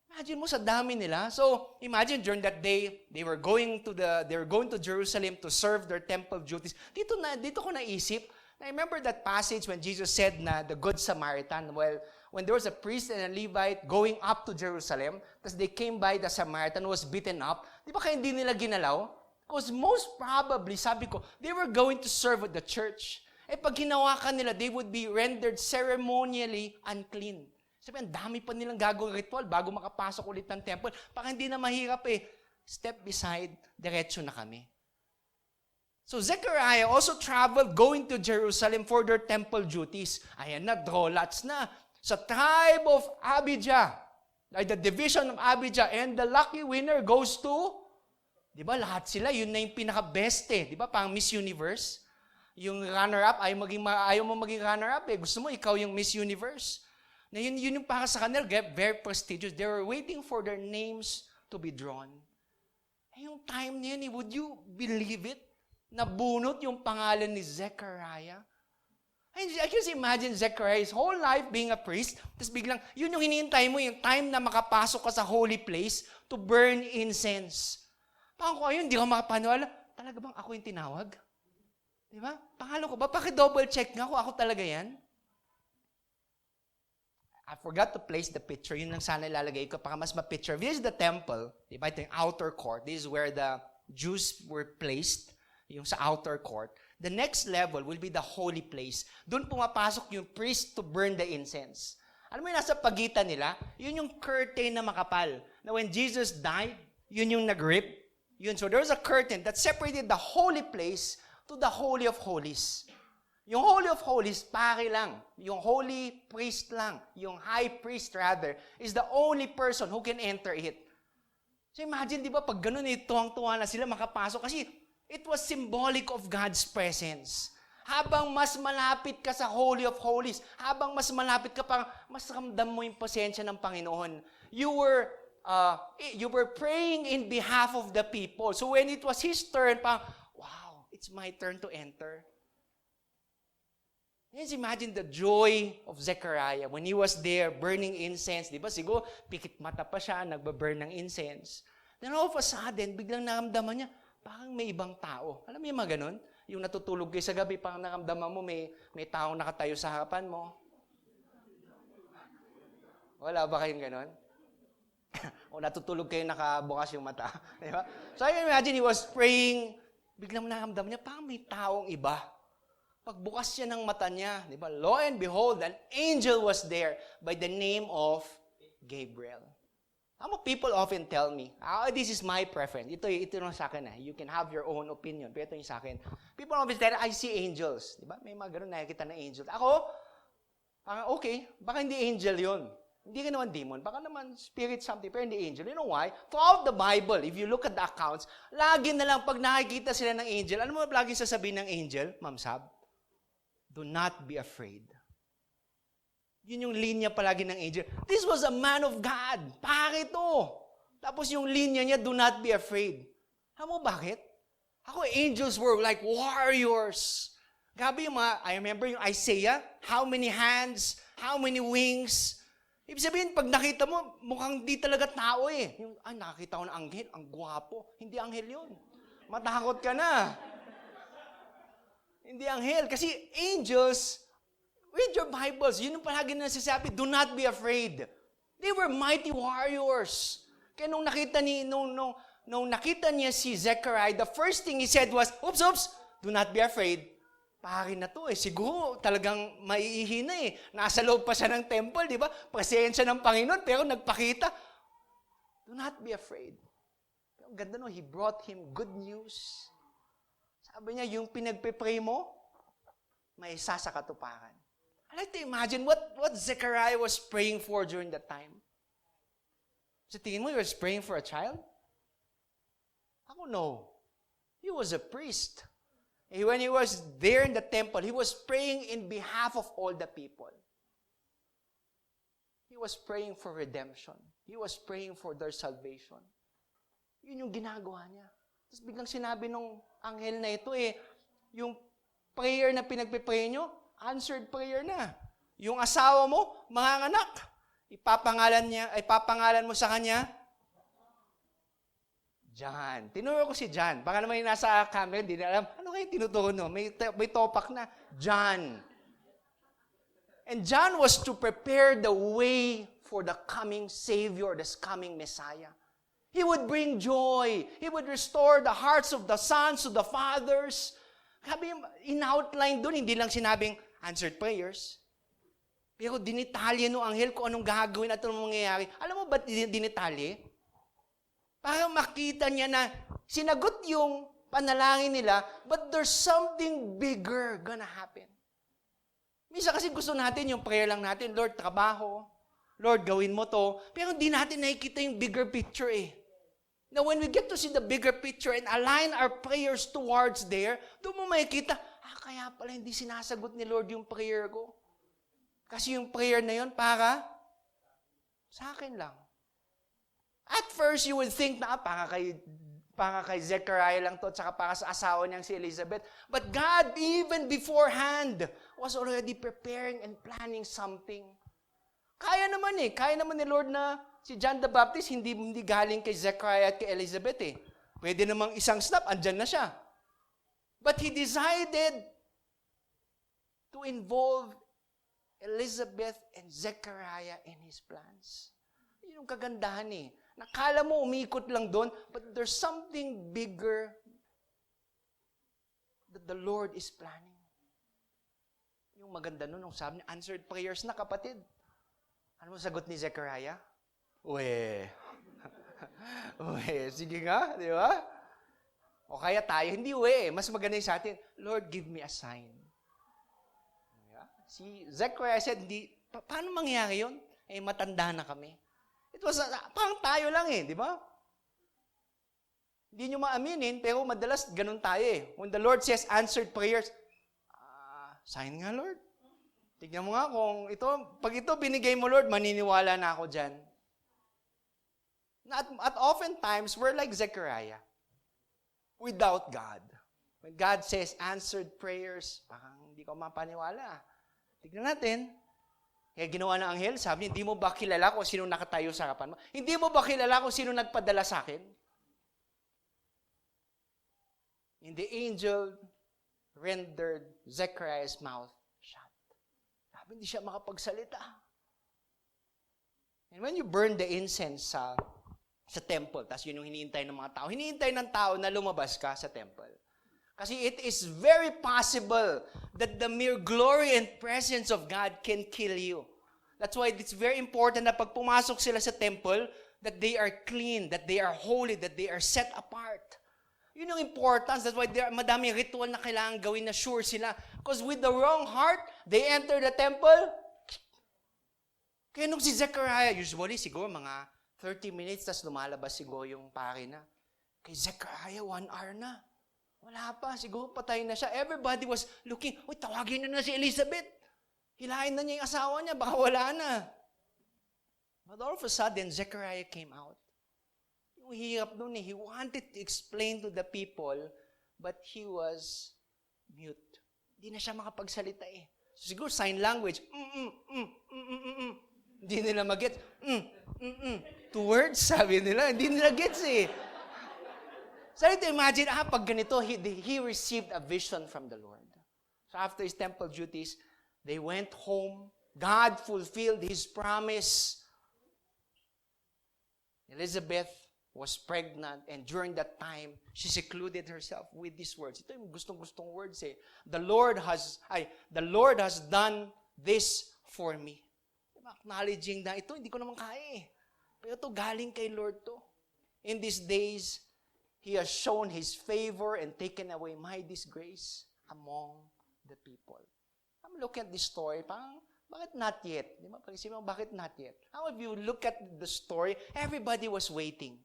Imagine mo sa dami nila. So, imagine during that day, they were going to Jerusalem to serve their temple duties. Dito ko naisip, I remember that passage when Jesus said na the Good Samaritan, well, when there was a priest and a Levite going up to Jerusalem, tapos they came by the Samaritan who was beaten up, di ba kaya hindi nila ginalaw? Because most probably, sabi ko, they were going to serve at the church. Eh pag hinawakan nila, they would be rendered ceremonially unclean. Sabi, ang dami pa nilang gagawin ritual bago makapasok ulit ng temple. Baka hindi na mahirap eh. Step beside, diretso na kami. So Zechariah also traveled going to Jerusalem for their temple duties. Ayan na, draw lots na. Sa tribe of Abijah, like the division of Abijah, and the lucky winner goes to, di ba lahat sila, yun na yung pinaka-best eh. Di ba, pang Miss Universe? Yung runner-up, ayaw mo maging runner-up eh. Gusto mo, ikaw yung Miss Universe. Na yun yung para sa kanila, very prestigious. They were waiting for their names to be drawn. Eh, yung time na yun, would you believe it? Nabunot yung pangalan ni Zechariah. I can imagine Zechariah's whole life being a priest, tapos biglang, yun yung hinihintay mo, yung time na makapasok ka sa holy place to burn incense. Parang ko, ayun, hindi ko makapaniwala. Talaga bang ako yung tinawag? Di ba? Pangalo ko ba? Paki-double check nga kung ako talaga yan. I forgot to place the picture. Yun lang sana ilalagay ko para mas ma-picture. This is the temple. Diba? Ito yung outer court. This is where the Jews were placed. Yung sa outer court. The next level will be the holy place. Doon pumapasok yung priest to burn the incense. Alam mo yung nasa pagitan nila? Yun yung curtain na makapal. Na when Jesus died, yun yung nag-rip. Yun. So there was a curtain that separated the holy place to the Holy of Holies. Yung Holy of Holies, pare lang. Yung holy priest lang. Yung high priest rather, is the only person who can enter it. So imagine, di ba, pag ganun, tuwang-tuwa na sila makapasok. Kasi it was symbolic of God's presence. Habang mas malapit ka sa Holy of Holies, habang mas malapit ka, parang mas ramdam mo yung pasensya ng Panginoon. You were praying in behalf of the people. So when it was his turn, parang, wow, it's my turn to enter. Let's imagine the joy of Zechariah when he was there burning incense. Di ba? Siguro, pikit mata pa siya, nagbaburn ng incense. Then all of a sudden, biglang naramdaman niya, parang may ibang tao. Alam mo yung mga ganun? Yung natutulog kayo sa gabi, parang naramdaman mo may taong nakatayo sa harapan mo. Wala ba kayong ganun? O natutulog kayo, nakabukas yung mata. Di ba? So I imagine he was praying, biglang naramdaman niya, parang may taong iba. Pagbukas siya ng mata niya, di ba? Lo and behold, an angel was there by the name of Gabriel. People often tell me, this is my preference. Ito lang sa akin. You can have your own opinion. Pero ito yung sa akin. People often tell, I see angels. Di ba? May mga ganun nakikita na angels. Ako, okay, baka hindi angel yun. Hindi ka naman demon. Baka naman spirit something, pero hindi angel. You know why? Throughout the Bible, if you look at the accounts, lagi na lang pag nakikita sila ng angel, ano mo lagi sasabihin ng angel, Ma'am Sab? Do not be afraid. Yun yung linya palagi ng angel. This was a man of God. Pare to. Tapos yung linya niya, do not be afraid. Alam mo bakit? Angels were like warriors. Grabe yung mga, I remember yung Isaiah, how many hands, how many wings. Ibig sabihin, pag nakita mo, mukhang di talaga tao eh. Yung, nakakita ko ng anghel, ang gwapo. Hindi anghel yun. Matakot ka na. Hindi anghel. Kasi angels, read your Bibles. Yun yung palagi na nasasabi, do not be afraid. They were mighty warriors. Kaya nung nakita niya si Zechariah, the first thing he said was, oops, do not be afraid. Pari na to eh. Siguro talagang maiihina eh. Nasa loob pa siya ng temple, di ba? Presensya ng Panginoon, pero nagpakita. Do not be afraid. Ang ganda no, he brought him good news. Sabi niya, yung pinagpe-pray mo, may isa sa katuparan. I like to imagine what Zechariah was praying for during that time. Sa tingin mo, he was praying for a child? Ako, no. He was a priest. When he was there in the temple, he was praying in behalf of all the people. He was praying for redemption. He was praying for their salvation. Yun yung ginagawa niya. Tapos biglang sinabi nung anghel na ito yung prayer na pinagpipray nyo, answered prayer na. Yung asawa mo, manganganak. Ipapangalan mo sa kanya, John. Tinuro ko si John. Baka naman yung nasa camera, hindi na alam. Ano kayo tinuturo no? May topak na. John. And John was to prepare the way for the coming Savior, this coming Messiah. He would bring joy. He would restore the hearts of the sons to the fathers. Sabi, in-outline doon, hindi lang sinabing answered prayers. Pero dinitalye no anghel kung anong gagawin at anong mangyayari. Alam mo ba't dinitalye? Para makita niya na sinagot yung panalangin nila, but there's something bigger gonna happen. Minsan kasi gusto natin yung prayer lang natin, Lord, trabaho. Lord, gawin mo to. Pero hindi natin nakikita yung bigger picture eh. Now, when we get to see the bigger picture and align our prayers towards there, doon mo makikita, kaya pala hindi sinasagot ni Lord yung prayer ko. Kasi yung prayer na yun para sa akin lang. At first, you would think na para kay Zechariah lang to at saka para sa asawa niyang si Elizabeth. But God, even beforehand, was already preparing and planning something. Kaya naman ni Lord na si John the Baptist hindi galing kay Zechariah at kay Elizabeth eh. Pwede namang isang snap, andyan na siya. But He decided to involve Elizabeth and Zechariah in His plans. Yun yung kagandahan eh. Nakala mo umikot lang doon, but there's something bigger that the Lord is planning. Yung maganda nun, nung sabi niya, answered prayers na kapatid. Ano mo sagot ni Zechariah? Uwe, sige nga, di ba? O kaya tayo, hindi mas maganda yung sa atin, Lord, give me a sign. Si Zechariah said, paano mangyayari yun? Matanda na kami. It was, parang tayo lang di ba? Hindi nyo maaminin, pero madalas ganun tayo When the Lord says answered prayers, sign nga, Lord. Tignan mo nga kung pag ito binigay mo, Lord, maniniwala na ako dyan. At oftentimes, we're like Zechariah. Without God. When God says answered prayers, parang hindi ko mapaniwala. Tignan natin. Kaya ginawa ng anghel, sabi niya, hindi mo ba kilala kung sino nakatayo sa harapan mo? Hindi mo ba kilala kung sino nagpadala sa akin? And the angel rendered Zechariah's mouth shut. Sabi, hindi siya makapagsalita. And when you burn the incense sa temple, tas yun yung hinihintay ng mga tao, hinihintay ng tao na lumabas ka sa temple. Kasi it is very possible that the mere glory and presence of God can kill you. That's why it's very important na pag pumasok sila sa temple, that they are clean, that they are holy, that they are set apart. Yun yung importance. That's why madaming ritual na kailangan gawin na sure sila. Because with the wrong heart, they enter the temple. Kaya nung si Zechariah, usually siguro mga 30 minutes, tas lumalabas siguro yung pari na. Kay Zechariah, 1 hour na. Wala pa, siguro patay na siya. Everybody was looking, tawagin na si Elizabeth. Hilahin na niya yung asawa niya, baka wala na. But all of a sudden, Zechariah came out. Yung hirap nun he wanted to explain to the people but he was mute. Hindi na siya makapagsalita eh. So, siguro sign language. Hindi nila mag-gets. 2 words, sabi nila. Hindi nila gets eh. So, to imagine, pag ganito, he received a vision from the Lord. So, after his temple duties, they went home. God fulfilled his promise. Elizabeth was pregnant, and during that time, she secluded herself with these words. Ito yung gustong-gustong words eh. The Lord has done this for me. Acknowledging na ito, hindi ko naman kaya eh. Pero ito, galing kay Lord to. In these days, He has shown His favor and taken away my disgrace among the people. I'm looking at this story, parang, bakit not yet? Di ba? Pag-isipin mo, bakit not yet? How if you look at the story, everybody was waiting.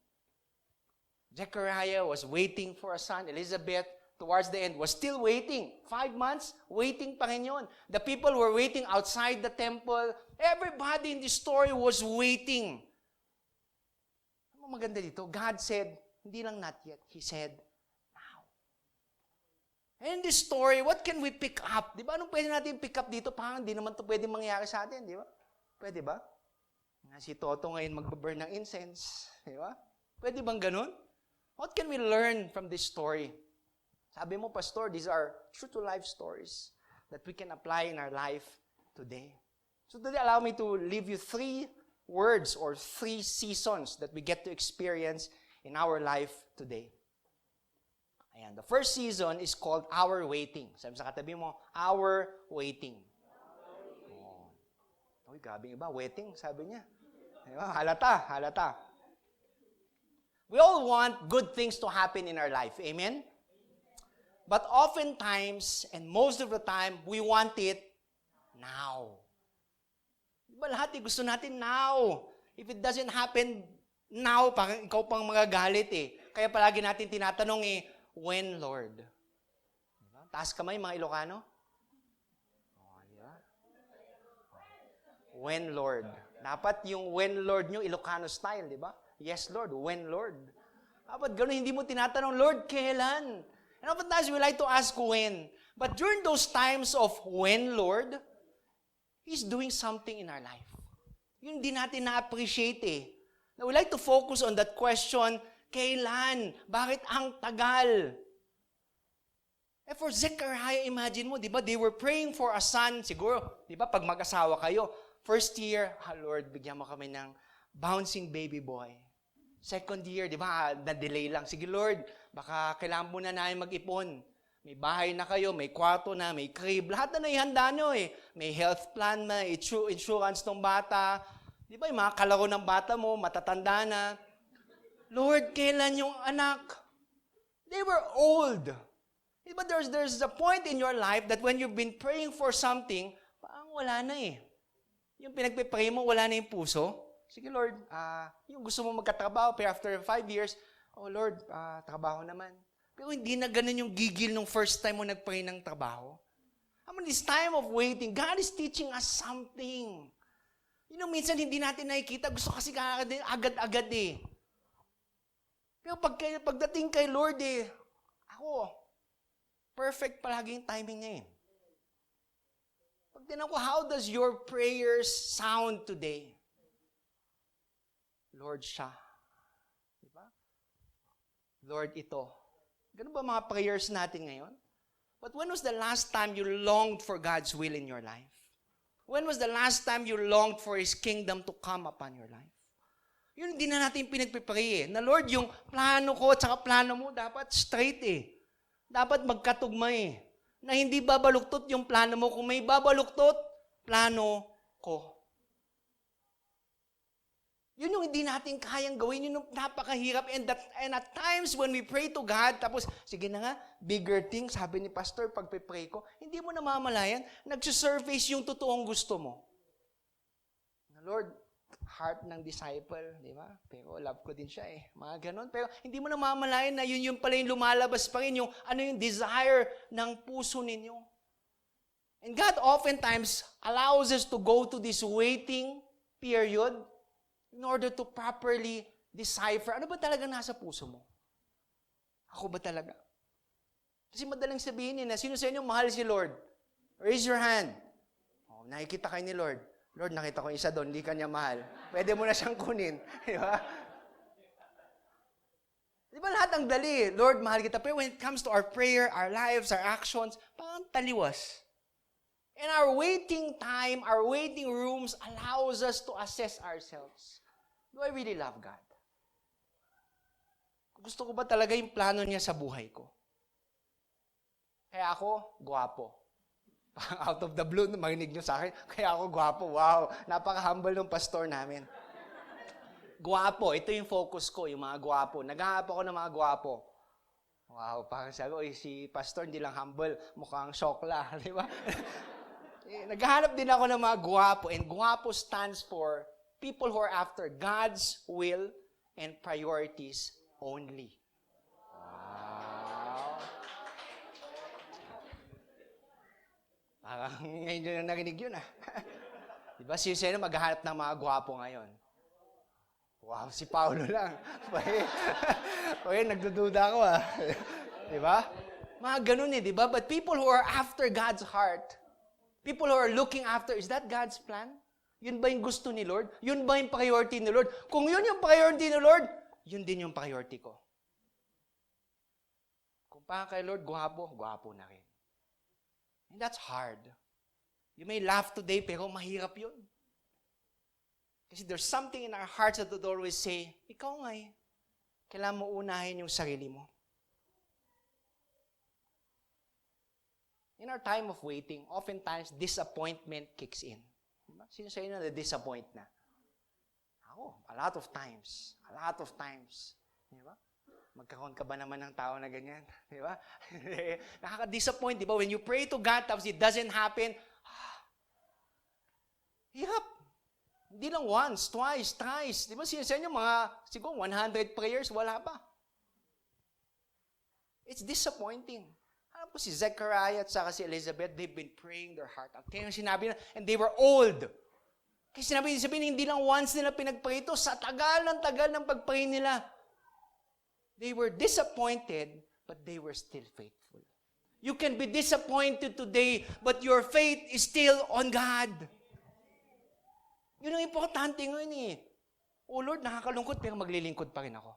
Zechariah was waiting for a son. Elizabeth, towards the end, was still waiting. 5 months, waiting pa rin yun. The people were waiting outside the temple. Everybody in this story was waiting. Ano maganda dito? God said, hindi lang not yet. He said, now. And in this story, what can we pick up? Di ba? Anong pwede natin pick up dito? Parang hindi naman ito pwede mangyari sa atin. Di ba? Pwede ba? Nga si Toto ngayon magbaburn ng incense. Di ba? Pwede bang ganun? What can we learn from this story? Sabi mo, Pastor, these are true-to-life stories that we can apply in our life today. So today, allow me to leave you 3 words or 3 seasons that we get to experience in our life today. Ayan, the first season is called Our Waiting. Sabi sa katabi mo, Our Waiting. Oh. Uy, grabe iba, waiting, sabi niya. Diba? Halata. We all want good things to happen in our life. Amen? But oftentimes, and most of the time, we want it now. Diba lahat gusto natin now. If it doesn't happen now, parang ikaw pang magagalit eh. Kaya palagi natin tinatanong eh, when, Lord? Diba? Taas kamay, mga Ilocano. Oh, diba? When, Lord? Dapat yung when, Lord nyo, Ilocano style, di ba? Yes, Lord. When, Lord? Dapat gano'n, hindi mo tinatanong, Lord, kailan? And oftentimes, we like to ask when. But during those times of when, Lord, He's doing something in our life. Yun hindi natin na-appreciate eh. Now, we like to focus on that question, kailan? Bakit ang tagal? Eh for Zechariah, imagine mo, di ba, they were praying for a son, siguro, di ba, pag mag-asawa kayo, first year, Lord, bigyan mo kami ng bouncing baby boy. Second year, di ba, na-delay lang. Sige, Lord, baka kailangan mo na namin mag-ipon. May bahay na kayo, may kwarto na, may crib. Lahat na naihanda nyo eh. May health plan na, insurance ng bata. Di ba, yung mga kalaro ng bata mo, matatanda na. Lord, kailan yung anak? They were old. Di ba, there's a point in your life that when you've been praying for something, parang wala na eh. Yung pinagpipray mo, wala na yung puso. Sige, Lord, yung gusto mo magkatrabaho, pero after 5 years, oh Lord, trabaho naman. Pero hindi na ganun yung gigil nung first time mo nagpray ng trabaho. I mean, this time of waiting, God is teaching us something. You know, minsan hindi natin nakikita, gusto kasi agad-agad eh. Pero pagdating kay Lord eh, ako, perfect palagi yung timing niya eh. Pag tinan ko, how does your prayers sound today? Lord siya. Diba? Lord ito. Ganun ba mga prayers natin ngayon? But when was the last time you longed for God's will in your life? When was the last time you longed for His kingdom to come upon your life? Yun, hindi na natin pinagpipray eh. Na Lord, yung plano ko at saka plano mo, dapat straight eh. Dapat magkatugma eh. Na hindi babaluktot yung plano mo. Kung may babaluktot, plano ko. Yun yung hindi natin kayang gawin. Yun yung napakahirap. And at times when we pray to God, tapos, sige na nga, bigger things, sabi ni Pastor, pag pray ko, hindi mo namamalayan, nagsusurface yung totoong gusto mo. Lord, heart ng disciple, di ba? Pero love ko din siya eh. Mga ganon. Pero hindi mo namamalayan na yun yung pala yung lumalabas pa rin, yung ano yung desire ng puso ninyo. And God oftentimes allows us to go to this waiting period in order to properly decipher, ano ba talaga nasa puso mo? Ako ba talaga? Kasi madaling sabihin na, sino sa inyo mahal si Lord? Raise your hand. Oh, nakikita kayo ni Lord. Lord, nakita ko isa doon, hindi ka niya mahal. Pwede mo na siyang kunin. Di ba? Di ba lahat ang dali? Lord, mahal kita. Pero when it comes to our prayer, our lives, our actions, parang taliwas. And our waiting time, our waiting rooms allows us to assess ourselves. Do I really love God? Gusto ko ba talaga yung plano niya sa buhay ko? Kaya ako, gwapo. Out of the blue, marinig nyo sa akin, kaya ako gwapo. Wow, napaka-humble ng pastor namin. Gwapo, ito yung focus ko, yung mga gwapo. Naghahanap ako ng mga gwapo. Wow, parang sabi, oy, si pastor hindi lang humble, mukhang syokla, di ba? Naghahanap din ako ng mga gwapo, and gwapo stands for people who are after God's will and priorities only. Wow. Parang ngayon nyo na narinig yun, Diba, sino maghahanap ng mga gwapo ngayon? Wow, si Paulo lang. Okay, nagdududa ako, Diba? Mga ganun diba? But people who are after God's heart, people who are looking after, is that God's plan? Yun ba yung gusto ni Lord? Yun ba yung priority ni Lord? Kung yun yung priority ni Lord, yun din yung priority ko. Kung pa kay Lord, gwapo na rin. And that's hard. You may laugh today, pero mahirap yun. Kasi there's something in our hearts that would always say, ikaw nga kailangan mo unahin yung sarili mo. In our time of waiting, oftentimes disappointment kicks in. Diba? Sino sa inyo na-disappoint na? Ako, a lot of times. Diba? Magkakaroon ka ba naman ng tao na ganyan? Diba? Nakaka-disappoint, diba? When you pray to God, tapos it doesn't happen, hirap. Hindi lang once, twice, thrice. Diba sino sa inyo, siguro 100 prayers, wala pa. It's disappointing. Alam po si Zechariah at saka si Elizabeth, they've been praying their heart out. Kaya sinabi na, and they were old. Kaya sinabi hindi lang once nila pinag-pray ito, sa tagal ng pag-pray nila. They were disappointed, but they were still faithful. You can be disappointed today, but your faith is still on God. Yun ang importante ngayon Oh Lord, nakakalungkot, pero maglilingkod pa rin ako.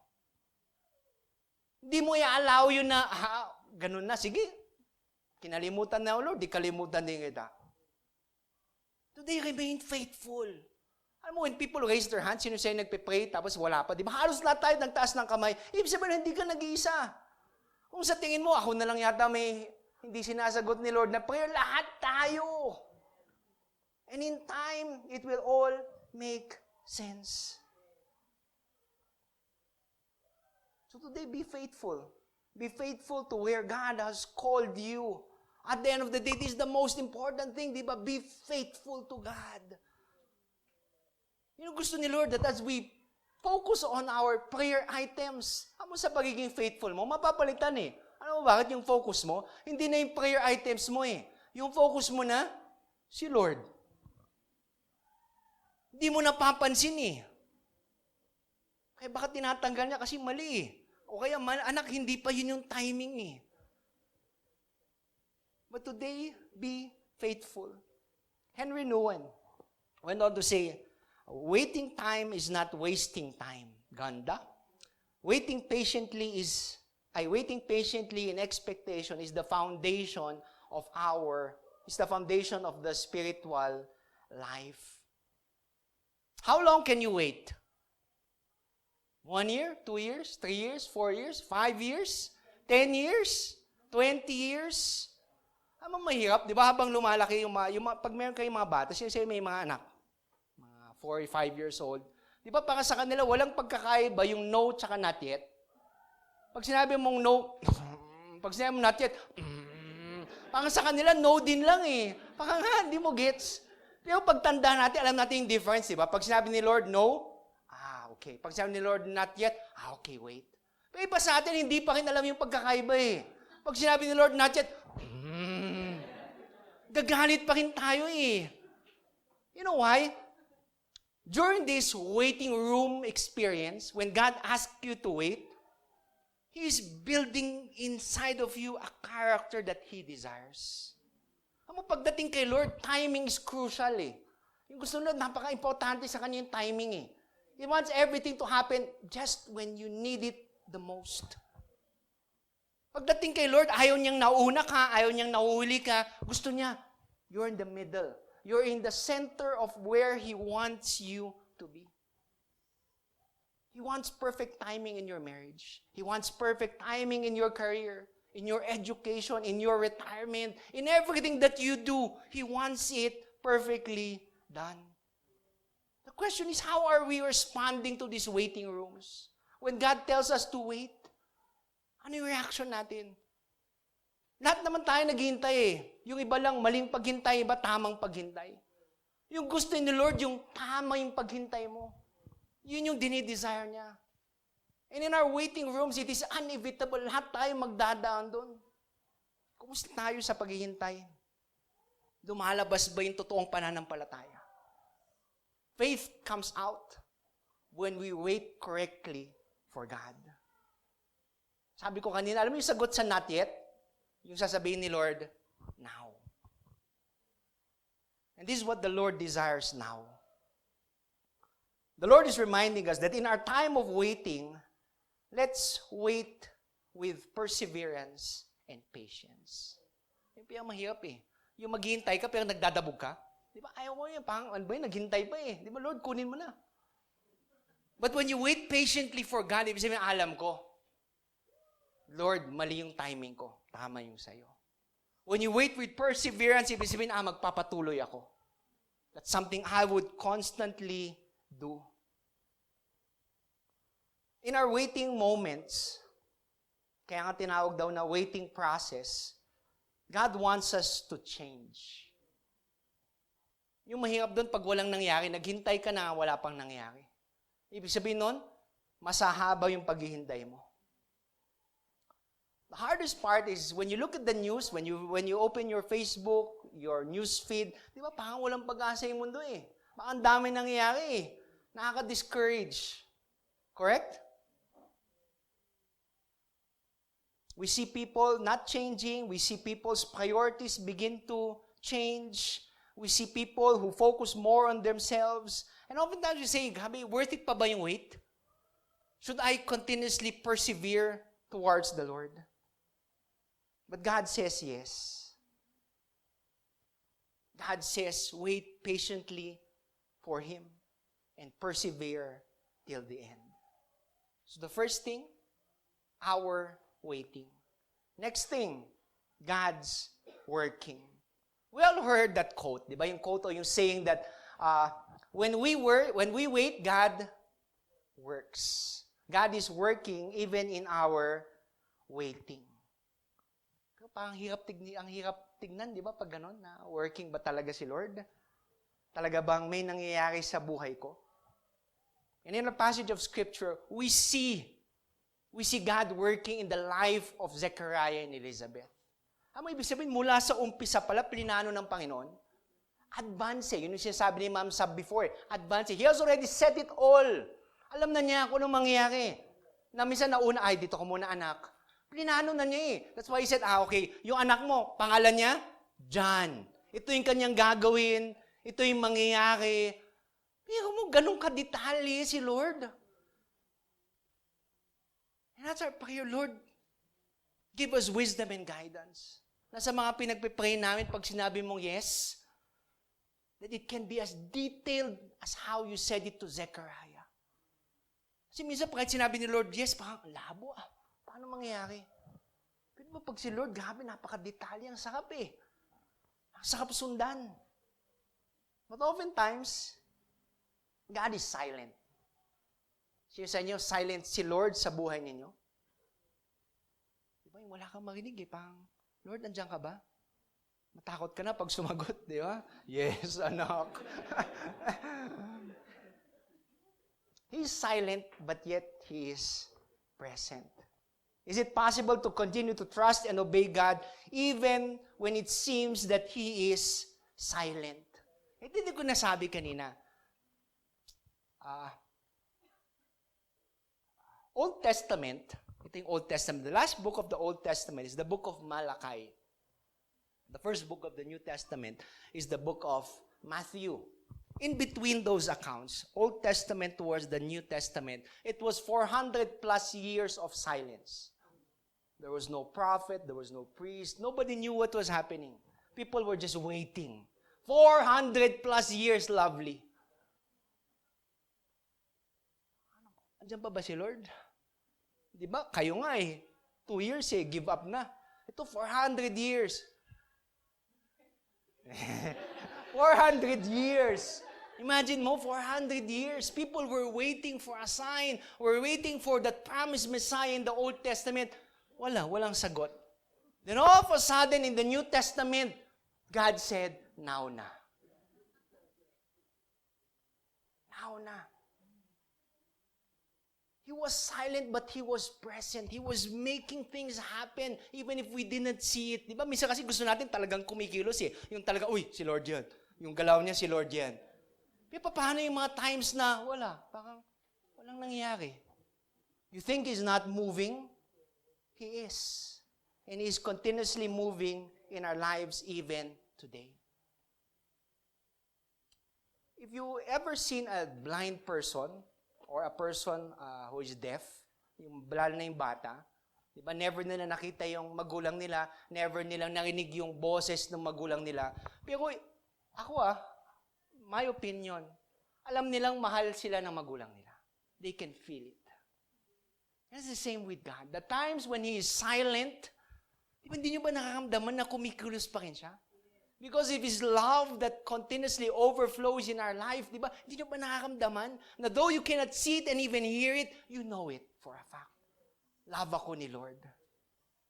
Hindi mo i-allow yun na, ganun na, sige. Kinalimutan na, Lord, di kalimutan din kita. Today, remain faithful. Alam mo, when people raise their hands, sino sa'yo nagpe-pray, tapos wala pa, di ba? Halos lahat tayo nagtaas ng kamay. Ibig sabihin, hindi ka nag-iisa. Kung sa tingin mo, ako na lang yata may hindi sinasagot ni Lord na prayer, lahat tayo. And in time, it will all make sense. So today, be faithful. Be faithful to where God has called you. At the end of the day, this is the most important thing, di ba? Be faithful to God. Yun ang gusto ni Lord, that as we focus on our prayer items, ano sa pagiging faithful mo, mapapalitan Ano mo bakit yung focus mo? Hindi na yung prayer items mo Yung focus mo na, si Lord. Hindi mo napapansin Kaya bakit tinatanggal niya? Kasi mali O kaya, anak, hindi pa yun yung timing But today, be faithful. Henry Nouwen went on to say, waiting time is not wasting time. Ganda. Waiting patiently in expectation is the foundation of the spiritual life. How long can you wait? 1 year, 2 years, 3 years, 4 years, 5 years, 10 years, 20 years? Ano mahirap, di ba? Habang lumalaki pag meron kayong mga bata, siya may mga anak, mga 4 or 5 years old, di ba para sa kanila, walang pagkakaiba yung no tsaka not yet? Pag sinabi mong no, pag sinabi mong not yet, parang sa kanila, no din lang Parang hindi mo gets. Pero pag tanda natin, alam natin yung difference, di ba? Pag sinabi ni Lord, no, okay. Pag sinabi ni Lord, not yet, okay, wait. Pero iba sa atin, hindi pa rin alam yung pagkakaiba Pag sinabi ni Lord, not yet, gagalit pa rin tayo You know why? During this waiting room experience, when God asks you to wait, He is building inside of you a character that He desires. Alam mo, pagdating kay Lord, timing is crucial eh. Yung gusto nyo, napaka-importante sa Kanya yung timing eh. He wants everything to happen just when you need it the most. Pagdating kay Lord, ayaw niyang nauna ka, ayaw niyang nahuhuli ka. Gusto niya, you're in the middle. You're in the center of where He wants you to be. He wants perfect timing in your marriage. He wants perfect timing in your career, in your education, in your retirement, in everything that you do. He wants it perfectly done. The question is, how are we responding to these waiting rooms? When God tells us to wait, ano yung reaction natin? Lahat naman tayo naghihintay eh. Yung iba lang maling paghintay, iba tamang paghintay. Yung gusto ni Lord, yung tama yung paghintay mo. Yun yung dinidesire niya. And in our waiting rooms, it is inevitable. Lahat tayo magdadaan doon. Kumusta tayo sa paghihintay? Lumalabas ba yung totoong pananampalataya? Faith comes out when we wait correctly for God. Sabi ko kanina, alam mo yung sagot sa not yet? Yung sasabihin ni Lord, now. And this is what the Lord desires now. The Lord is reminding us that in our time of waiting, let's wait with perseverance and patience. Yung piyang mahirap eh. Yung maghihintay ka pero nagdadabog ka. Di ba? Ayaw mo yun. Parang, ano ba yun? Naghintay pa eh. Di ba, Lord, kunin mo na. But when you wait patiently for God, ibig sabihin, alam ko, Lord, mali yung timing ko. Tama yung sa'yo. When you wait with perseverance, ibig sabihin, magpapatuloy ako. That's something I would constantly do. In our waiting moments, kaya nga tinawag daw na waiting process, God wants us to change. Yung mahirap doon pag walang nangyari, naghintay ka na, wala pang nangyari. Ibig sabihin nun, masahaba yung paghihintay mo. The hardest part is when you look at the news, when you open your Facebook, your news feed, di ba parang walang pag-asa yung mundo eh. Baka ang dami nangyayari eh. Nakaka-discourage. Correct? We see people not changing. We see people's priorities begin to change. We see people who focus more on themselves. And oftentimes we say, Gabi, worth it pa ba yung wait? Should I continuously persevere towards the Lord? But God says yes. God says, wait patiently for Him and persevere till the end. So the first thing, our waiting. Next thing, God's working. We all heard that quote, di ba? Yung quote o yung saying that when we wait, God works. God is working even in our waiting. Parang ang hirap tignan, di ba? Pag gano'n, na working ba talaga si Lord? Talaga bang may nangyayari sa buhay ko? And in a passage of Scripture, we see God working in the life of Zechariah and Elizabeth. Ibig sabihin, mula sa umpisa pala, plinano ng Panginoon, advance yun yung sinasabi ni Ma'am Sab before, advance He has already set it all. Alam na niya kung anong mangyayari. Na minsan nauna, dito ko muna anak. Plinano na niya eh. That's why He said, okay, yung anak mo, pangalan niya, John. Ito yung kanyang gagawin, ito yung mangyayari. Pero mo, ganun ka-detalye si Lord. And that's our prayer, Lord, give us wisdom and guidance. Nasa mga pinagpipray namin, pag sinabi mong yes, that it can be as detailed as how you said it to Zechariah. Kasi minsan, pag sinabi ni Lord, yes, parang labo Paano mangyayari? Pero ba pag si Lord, grabe, napaka-detalye, ang sarap eh. Ang sarap sundan. But oftentimes, God is silent. Sino sa inyo, silent si Lord sa buhay ninyo? Diba, wala kang marinig eh. Parang, Lord, nandiyan ka ba? Matakot ka na pag sumagot, di ba? Yes, anak. He is silent, but yet He is present. Is it possible to continue to trust and obey God even when it seems that He is silent? Hindi ko nasabi kanina. Old Testament, Ito yung Old Testament. The last book of the Old Testament is the book of Malachi. The first book of the New Testament is the book of Matthew. In between those accounts, Old Testament towards the New Testament, it was 400 plus years of silence. There was no prophet, there was no priest, nobody knew what was happening. People were just waiting. 400 plus years, lovely. Andiyan pa ba si Lord? Di ba? Kayo nga 2 years give up na. Ito 400 years. 400 years. Imagine mo, 400 years. People were waiting for a sign. Were waiting for that promised Messiah in the Old Testament. Walang sagot. Then all of a sudden, in the New Testament, God said, now na. Now na. He was silent, but He was present. He was making things happen, even if we didn't see it. Di ba? Minsan kasi gusto natin talagang kumikilos Yung talaga, uy, si Lord yan. Yung galaw niya, si Lord yan. Pero paano yung mga times na parang walang nangyayari? You think He's not moving? He is. And He's continuously moving in our lives even today. If you ever seen a blind person, or a person who is deaf, yung lalo na yung bata, di ba, never nila nakita yung magulang nila, never nilang narinig yung boses ng magulang nila. Pero ako my opinion, alam nilang mahal sila ng magulang nila. They can feel it. It's the same with God. The times when He is silent, di ba, hindi nyo ba nakakamdaman na kumikilos pa rin siya? Because of His love that continuously overflows in our life, di ba? Hindi nyo ba nakakamdaman na though you cannot see it and even hear it, you know it for a fact. Love ako ni Lord.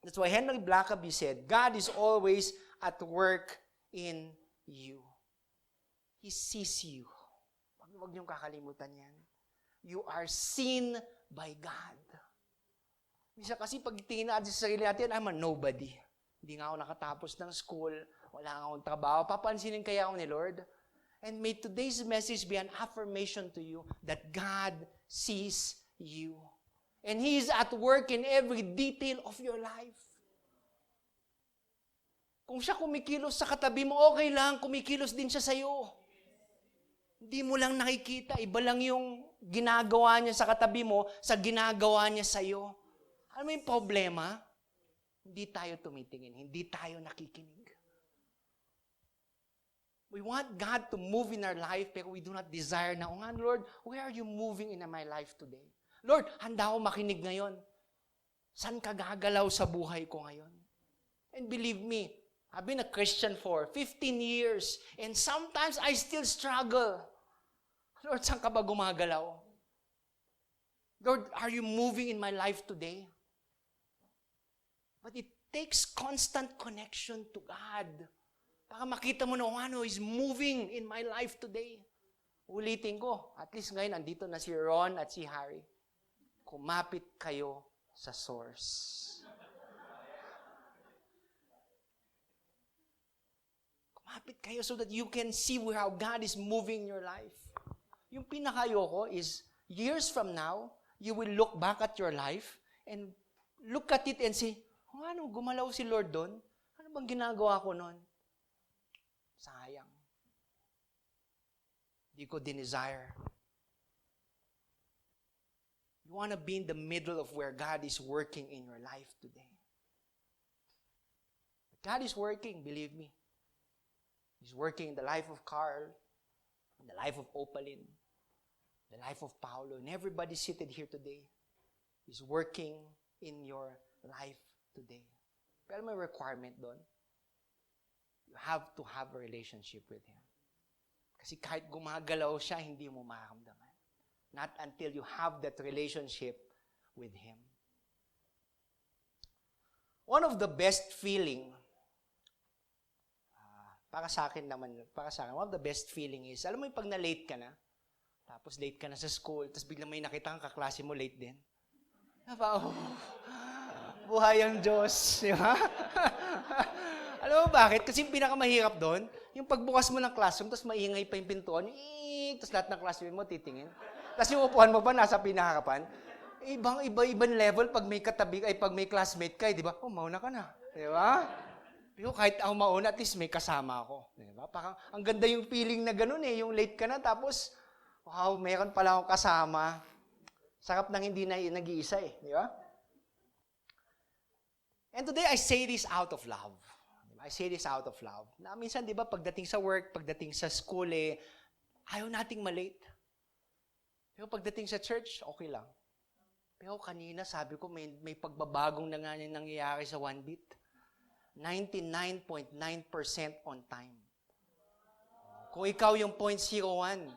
That's why Henry Blackaby said, God is always at work in you. He sees you. Huwag niyong kakalimutan yan. You are seen by God. Minsan kasi pag tingin natin sa sarili natin, I'm a nobody. Hindi nga ako nakatapos ng school, wala nga akong trabaho. Papansinin kaya ako ni Lord? And may today's message be an affirmation to you that God sees you. And He is at work in every detail of your life. Kung siya kumikilos sa katabi mo, okay lang, kumikilos din siya sa'yo. Hindi mo lang nakikita, iba lang yung ginagawa niya sa katabi mo sa ginagawa niya sa'yo. Ano yung problema? Hindi tayo tumitingin, hindi tayo nakikinig. We want God to move in our life, pero we do not desire na, Lord, where are you moving in my life today? Lord, handa ako makinig ngayon. Saan ka gagalaw sa buhay ko ngayon? And believe me, I've been a Christian for 15 years, and sometimes I still struggle. Lord, saan ka ba gumagalaw? Lord, are you moving in my life today? But it takes constant connection to God. Para makita mo na ano is moving in my life today. Ulitin ko, at least ngayon, andito na si Ron at si Harry. Kumapit kayo sa source. Kumapit kayo so that you can see how God is moving in your life. Yung pinakayoko is, years from now, you will look back at your life and look at it and say, ano, gumalaw si Lord doon? Ano bang ginagawa ko noon? Sayang. Hindi ko din-desire. You want to be in the middle of where God is working in your life today. God is working, believe me. He's working in the life of Carl, in the life of Opaline, the life of Paulo, and everybody seated here today. He's working in your life today. Pero may requirement doon. You have to have a relationship with Him. Kasi kahit gumagalaw siya, hindi mo makakamdaman. Not until you have that relationship with Him. One of the best feeling, one of the best feeling is, alam mo yung pag na-late ka na, tapos late ka na sa school, tapos biglang may nakita kang kaklase mo late din. Buhay ang Diyos. Di ba? Alam mo bakit? Kasi yung pinakamahirap doon, yung pagbukas mo ng classroom, tapos maingay pa yung pintuan, tapos lahat ng classroom mo titingin. Tapos yung upuan mo ba nasa pinakaharapan? Ibang level pag may katabi, ay pag may classmate ka, di ba? Oh, mauna ka na. Di ba? Pero kahit ako mauna, at least may kasama ako. Di ba? Parang, ang ganda yung feeling na ganun eh, yung late ka na, tapos, wow, mayroon pala akong kasama. Sarap nang hindi na nag-iisa eh. Di ba? And today, I say this out of love. I say this out of love. Na minsan, di ba, pagdating sa work, pagdating sa school, ayaw nating malate. Pero pagdating sa church, okay lang. Pero kanina, sabi ko, may pagbabagong na nga nangyayari sa one beat. 99.9% on time. Kung ikaw yung 0.01,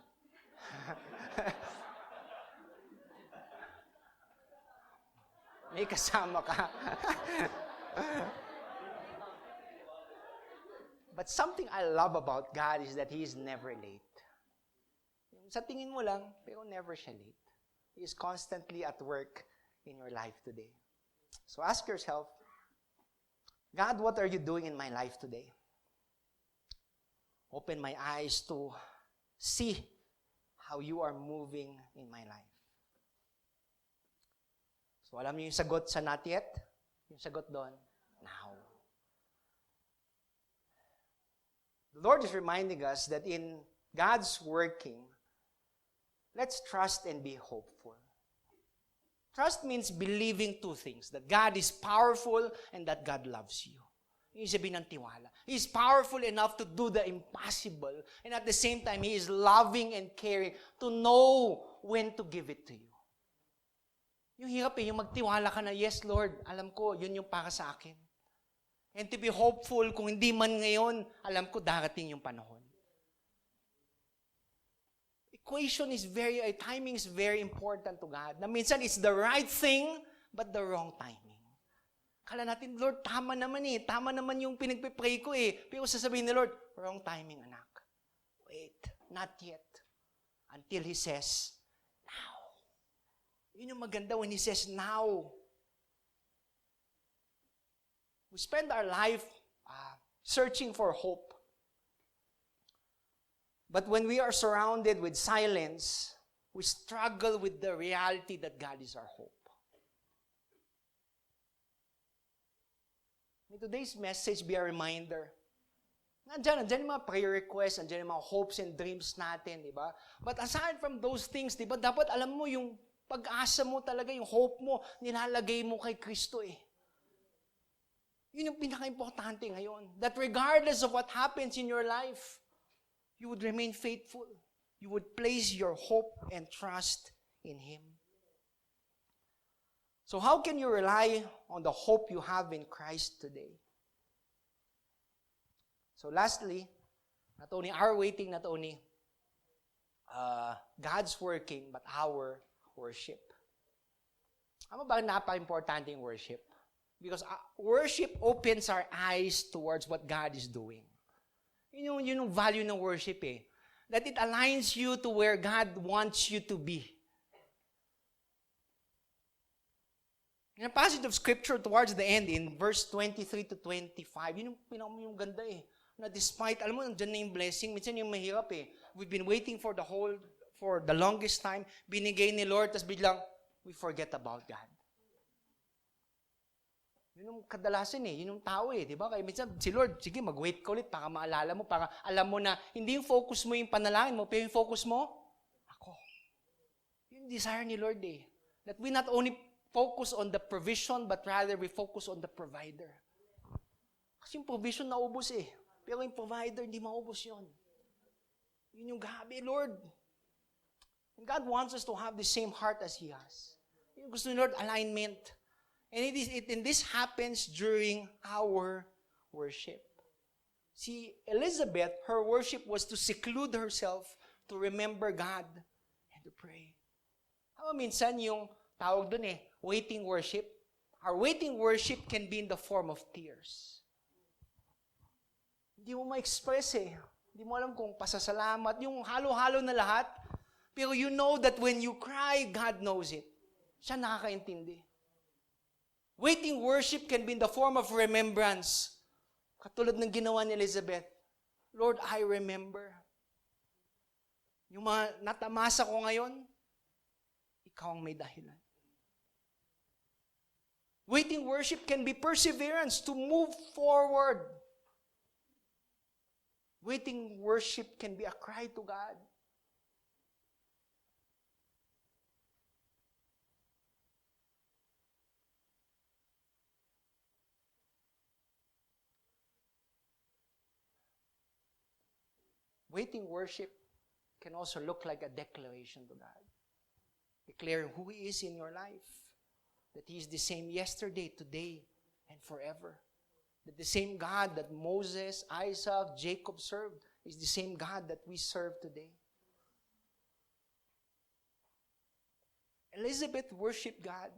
may kasama ka. But something I love about God is that He is never late. Sa tingin mo lang, pero never siya late. He is constantly at work in your life today. So ask yourself, God, what are you doing in my life today? Open my eyes to see how you are moving in my life. So alam niyo yung sagot sa not yet? Yung sagot doon, now. The Lord is reminding us that in God's working, let's trust and be hopeful. Trust means believing two things, that God is powerful and that God loves you. Yung sabihin ng tiwala. He is powerful enough to do the impossible, and at the same time, He is loving and caring to know when to give it to you. Yung hirap yung magtiwala ka na, yes Lord, alam ko, yun yung para sa akin. And to be hopeful, kung hindi man ngayon, alam ko darating yung panahon. Timing is very important to God. Na minsan, it's the right thing, but the wrong timing. Kala natin, Lord, tama naman Tama naman yung pinagpipray ko Pero sasabihin ni Lord, wrong timing, anak. Wait, not yet. Until He says, now. Yun yung maganda when He says, now. We spend our life searching for hope. But when we are surrounded with silence, we struggle with the reality that God is our hope. May today's message be a reminder. Nandiyan yung mga prayer requests, nandiyan yung mga hopes and dreams natin, di ba? But aside from those things, di ba, dapat alam mo yung pag-asa mo talaga, yung hope mo, nilalagay mo kay Kristo Yun yung pinaka-importante ngayon. That regardless of what happens in your life, you would remain faithful. You would place your hope and trust in Him. So how can you rely on the hope you have in Christ today? So lastly, not only our waiting, not only God's working, but our worship. Ano ba napaka-importante yung worship? Because worship opens our eyes towards what God is doing. Yun yung value ng worship That it aligns you to where God wants you to be. In a passage of Scripture towards the end, in verse 23 to 25, yun yung ganda Na despite, alam mo, nandiyan na yung blessing, minsan yung mahirap We've been waiting for the longest time, binigay ni Lord, tas biglang, we forget about God. Yun yung kadalasan yun yung tao di ba? Kaya minsan, si Lord, sige, mag-wait ka ulit para maalala mo, para alam mo na, hindi yung focus mo yung panalangin mo, pero yung focus mo, ako. Yun yung desire ni Lord That we not only focus on the provision, but rather we focus on the provider. Kasi yung provision naubos pero yung provider, hindi maubos yun. Yun yung gabi, Lord. And God wants us to have the same heart as He has. Yung gusto ni Lord, alignment. And this happens during our worship. See, Elizabeth, her worship was to seclude herself to remember God and to pray. Minsan yung tawag dun waiting worship. Our waiting worship can be in the form of tears. Hindi mo ma-express Hindi mo alam kung pasasalamat, yung halo-halo na lahat. Pero you know that when you cry, God knows it. Siya nakakaintindi. Waiting worship can be in the form of remembrance. Katulad ng ginawa ni Elizabeth. Lord, I remember. Yung mga natamasa ko ngayon, ikaw ang may dahilan. Waiting worship can be perseverance to move forward. Waiting worship can be a cry to God. Waiting worship can also look like a declaration to God. Declaring who He is in your life. That He is the same yesterday, today, and forever. That the same God that Moses, Isaac, Jacob served is the same God that we serve today. Elizabeth worshiped God.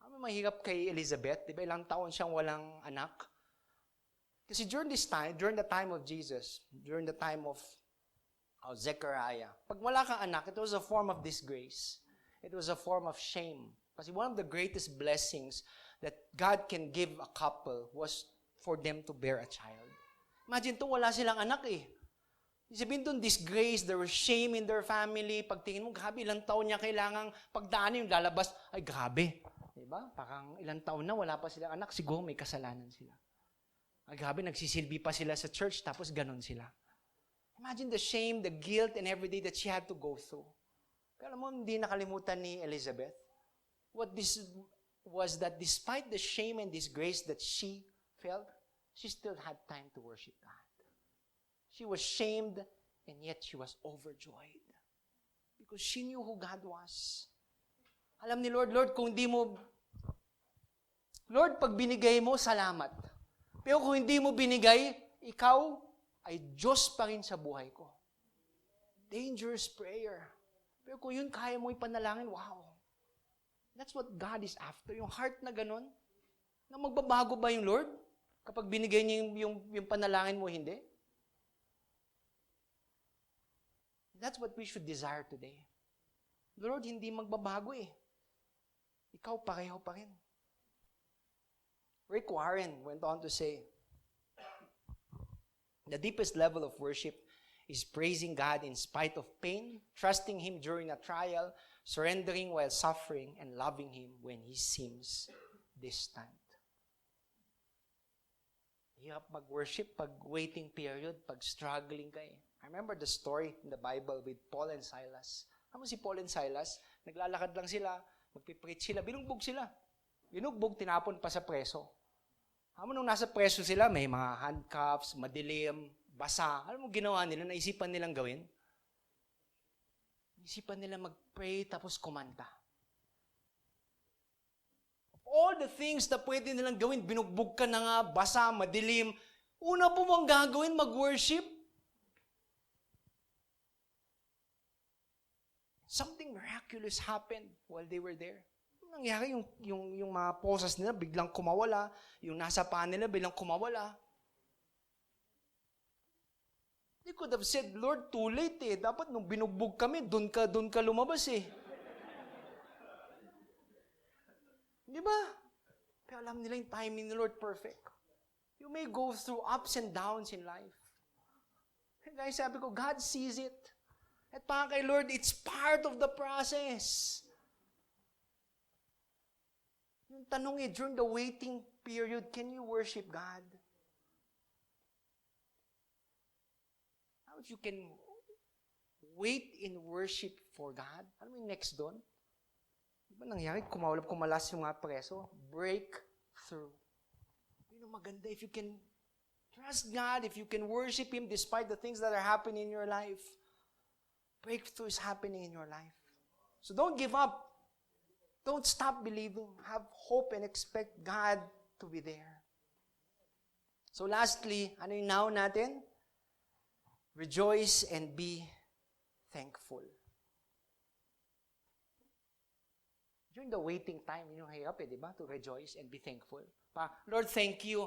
Ano mahirap kay Elizabeth? Di ba ilang taon siyang walang anak? Kasi during the time of Jesus, during the time of Zechariah, pag wala kang anak, it was a form of disgrace. It was a form of shame. Kasi one of the greatest blessings that God can give a couple was for them to bear a child. Imagine to, wala silang anak eh. Sabihin doon, disgrace, there was shame in their family. Pag tingin mo, grabe, ilang taon niya kailangang pagdaanin yung lalabas. Ay, grabe. Diba? Parang ilang taon na, wala pa silang anak, siguro may kasalanan sila. Ay, grabe, nagsisilbi pa sila sa church, tapos ganun sila. Imagine the shame, the guilt, and everything that she had to go through. Pero alam mo, hindi nakalimutan ni Elizabeth. What this was that despite the shame and disgrace that she felt, she still had time to worship God. She was shamed, and yet she was overjoyed. Because she knew who God was. Alam ni Lord, kung hindi mo, Lord, pag binigay mo, salamat. Pero kung hindi mo binigay, ikaw ay Diyos pa rin sa buhay ko. Dangerous prayer. Pero kung yun kaya mo ipanalangin, wow. That's what God is after. Yung heart na ganun. Na magbabago ba yung Lord? Kapag binigay niya yung panalangin mo, hindi? That's what we should desire today. Lord, hindi magbabago eh. Ikaw pareho pa rin. Rick Warren went on to say, the deepest level of worship is praising God in spite of pain, trusting Him during a trial, surrendering while suffering, and loving Him when He seems distant. Hirap mag-worship pag waiting period, pag struggling ka eh. I remember the story in the Bible with Paul and Silas. Ano si Paul and Silas? Naglalakad lang sila, magpipreach sila, binugbog sila. Binugbog, tinapon pa sa preso. Alam mo, nung nasa preso sila, may mga handcuffs, madilim, basa. Alam mo, ginawa nila, naisipan nilang gawin? Naisipan nila mag-pray, tapos kumanta. All the things na pwede nilang gawin, binugbog ka na nga, basa, madilim. Una po mong gagawin, mag-worship. Something miraculous happened while they were there. Nangyari yung mga poses nila biglang kumawala, yung nasa paa nila biglang kumawala. They could have said, Lord, too late eh. Dapat nung binugbog kami, doon ka lumabas eh. Di ba? Pero alam nila yung timing ni Lord perfect. You may go through ups and downs in life. And guys, sabi ko, God sees it. At para kay Lord, it's part of the process. Yung tanong eh, during the waiting period, can you worship God? How if you can wait in worship for God? Ano yung next doon? Diba nangyari? Kumalas yung mga preso. Breakthrough. Yun ang maganda. If you can trust God, if you can worship Him despite the things that are happening in your life, breakthrough is happening in your life. So don't give up. Don't stop believing. Have hope and expect God to be there. So lastly, ano yung now natin? Rejoice and be thankful. During the waiting time, yun yung hirap eh, di ba? To rejoice and be thankful. Lord, thank you.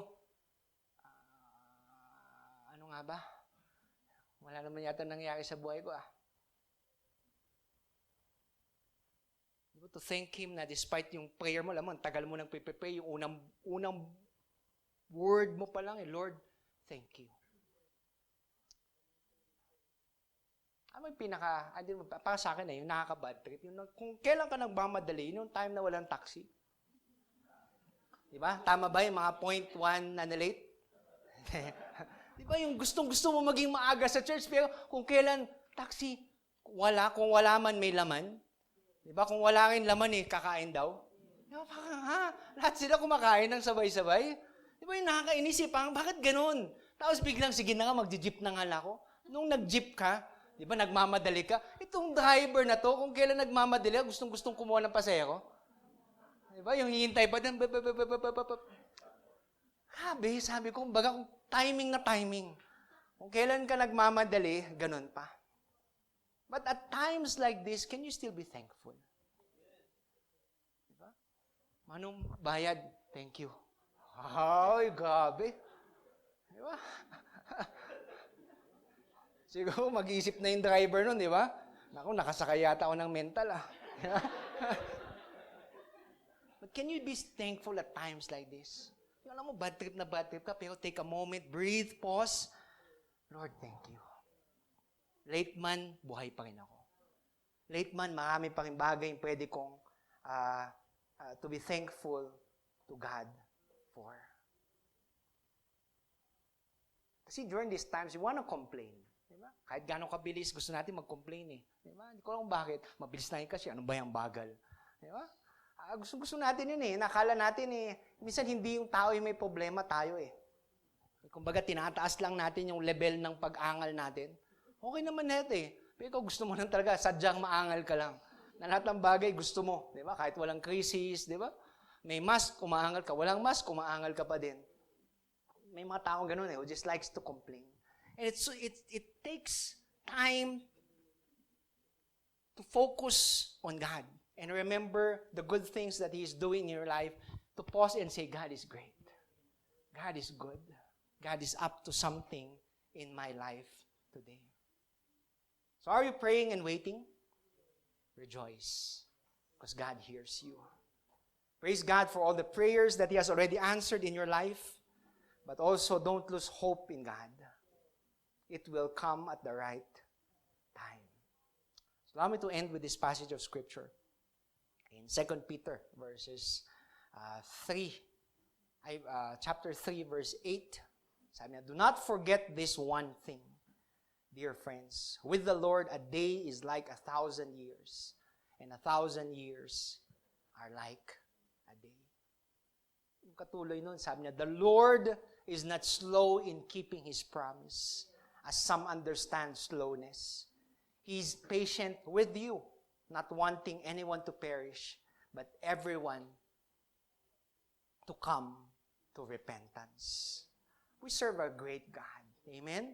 Ano nga ba? Wala naman yata nangyari sa buhay ko To thank Him na despite yung prayer mo, alam mo, tagal mo nang pray, yung unang word mo pa lang Lord, thank you. Ano yung para sa akin yung nakaka-bad trip, yung kung kailan ka nagmamadali, yung time na walang taxi. Di ba? Tama ba yung mga point 1 na late? Di ba yung gustong-gusto mo maging maaga sa church, pero kung kailan taxi, kung wala man may laman. Di ba? Kung wala rin laman kakain daw. Di ba? Lahat sila kumakain ng sabay-sabay. Di ba yung nakakainis bakit ganun? Tapos biglang, sige na nga, magji-jeep na nga ako. Nung nag-jeep ka, di ba, nagmamadali ka, itong driver na to, kung kailan nagmamadali, gustong-gustong kumuha ng pasero. Di ba? Yung hihintay pa din, sabi ko, baga kung timing na timing. Kung kailan ka nagmamadali, ganun pa. But at times like this, can you still be thankful? Diba? Manong bayad, thank you. Ay, gabi. Diba? Siguro mag-iisip na yung driver nun, di ba? Naku, nakasakay yata ako ng mental, Diba? But can you be thankful at times like this? Yung alam mo, bad trip ka, pero take a moment, breathe, pause. Lord, thank you. Late man, buhay pa rin ako. Late man, marami pa rin bagay yung pwede kong to be thankful to God for. Kasi during these times, we want to complain. Diba? Kahit gano'ng kabilis, gusto natin mag-complain Diba? Hindi ko alam bakit. Mabilis na kasi, ano ba yung bagal? Diba? Gusto natin yun Nakala natin minsan hindi yung tao yung may problema, tayo Kumbaga, tinataas lang natin yung level ng pag-angal natin. Okay naman natin Pero ikaw gusto mo lang talaga, sadyang maangal ka lang. Na lahat ng bagay gusto mo, di ba? Kahit walang crisis, di ba? May mask, umaangal ka. Walang mask, umaangal ka pa din. May mga taong ganun who just likes to complain. And it takes time to focus on God and remember the good things that He is doing in your life, to pause and say, God is great. God is good. God is up to something in my life today. So are you praying and waiting? Rejoice, because God hears you. Praise God for all the prayers that He has already answered in your life, but also don't lose hope in God. It will come at the right time. So allow me to end with this passage of Scripture in 2 Peter chapter 3, verse 8. Sabi niya, do not forget this one thing, dear friends. With the Lord, a day is like 1,000 years, and 1,000 years are like a day. Yung katuloy nun, sabi niya, the Lord is not slow in keeping His promise, as some understand slowness. He is patient with you, not wanting anyone to perish, but everyone to come to repentance. We serve a great God. Amen?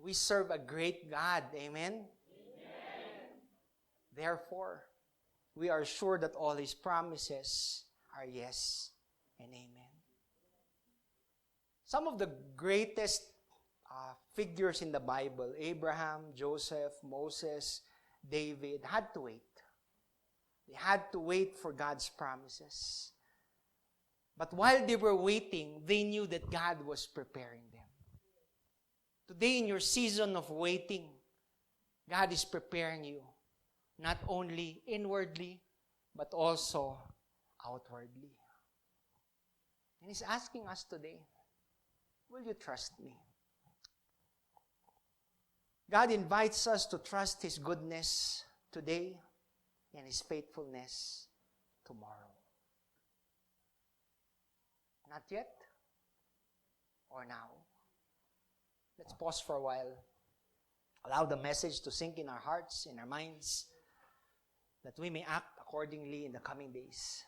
We serve a great God. Amen? Therefore, we are sure that all His promises are yes and amen. Some of the greatest figures in the Bible, Abraham, Joseph, Moses, David, had to wait. They had to wait for God's promises. But while they were waiting, they knew that God was preparing them. Today, in your season of waiting, God is preparing you, not only inwardly, but also outwardly. And He's asking us today, will you trust me? God invites us to trust His goodness today and His faithfulness tomorrow. Not yet or now? Let's pause for a while. Allow the message to sink in our hearts, in our minds, that we may act accordingly in the coming days.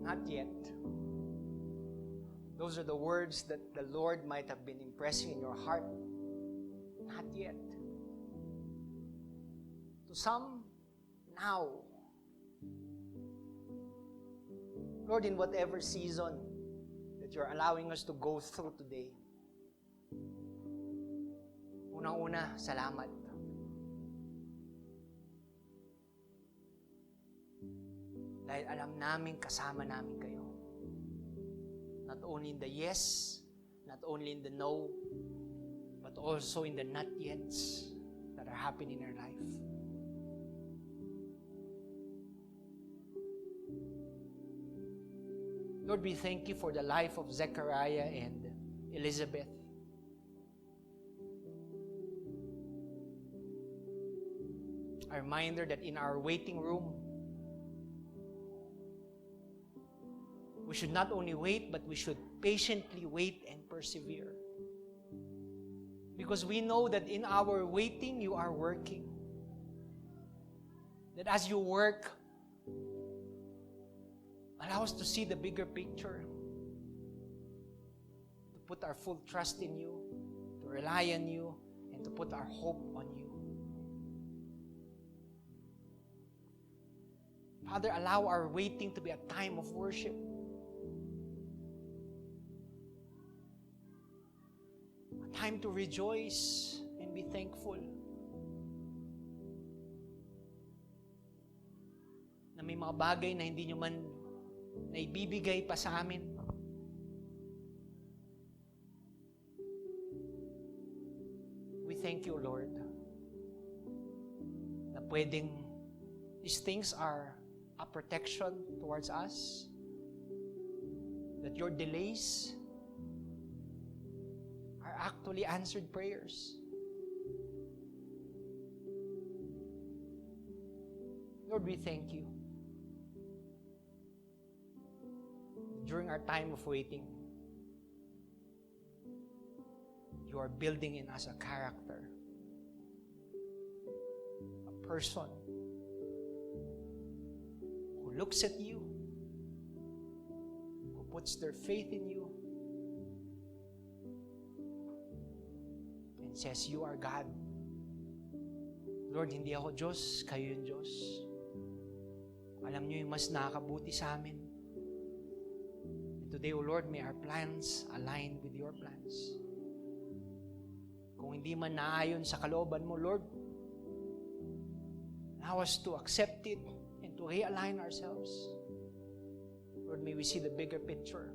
Not yet. Those are the words that the Lord might have been impressing in your heart. Not yet. To some, now. Lord, in whatever season that you're allowing us to go through today, unang-una, salamat. Dahil alam namin kasama namin kayo. Not only in the yes, not only in the no, but also in the not yets that are happening in our life. Lord, we thank you for the life of Zechariah and Elizabeth. A reminder that in our waiting room, we should not only wait, but we should patiently wait and persevere. Because we know that in our waiting, you are working. That as you work, allow us to see the bigger picture. To put our full trust in you, to rely on you, and to put our hope on you. Father, allow our waiting to be a time of worship. A time to rejoice and be thankful. Na may mga bagay na hindi nyo man naibibigay pa sa amin. We thank you, Lord, na pwedeng these things are a protection towards us, that your delays are actually answered prayers. Lord, we thank you. During our time of waiting, you are building in us a character, a person who looks at you, who puts their faith in you, and says, you are God. Lord, hindi ako Diyos, kayo yung Diyos. Alam niyo yung mas nakakabuti sa amin. And today, O Lord, may our plans align with your plans. Kung hindi man naayon sa kalooban mo, Lord, allow us to accept it and to realign ourselves. Lord, may we see the bigger picture.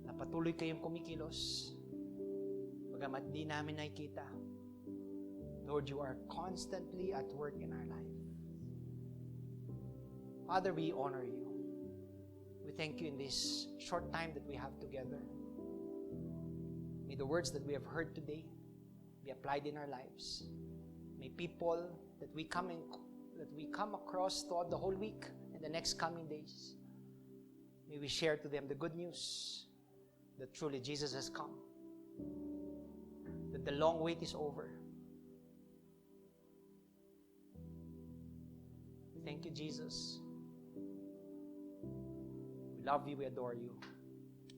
Na patuloy kayong kumikilos. Bagamat di namin nakikita. Lord, you are constantly at work in our life. Father, we honor you. We thank you in this short time that we have together. May the words that we have heard today be applied in our lives. May people that we come across throughout the whole week and the next coming days, may we share to them the good news that truly Jesus has come, that the long wait is over. Thank you, Jesus. We love you, we adore you.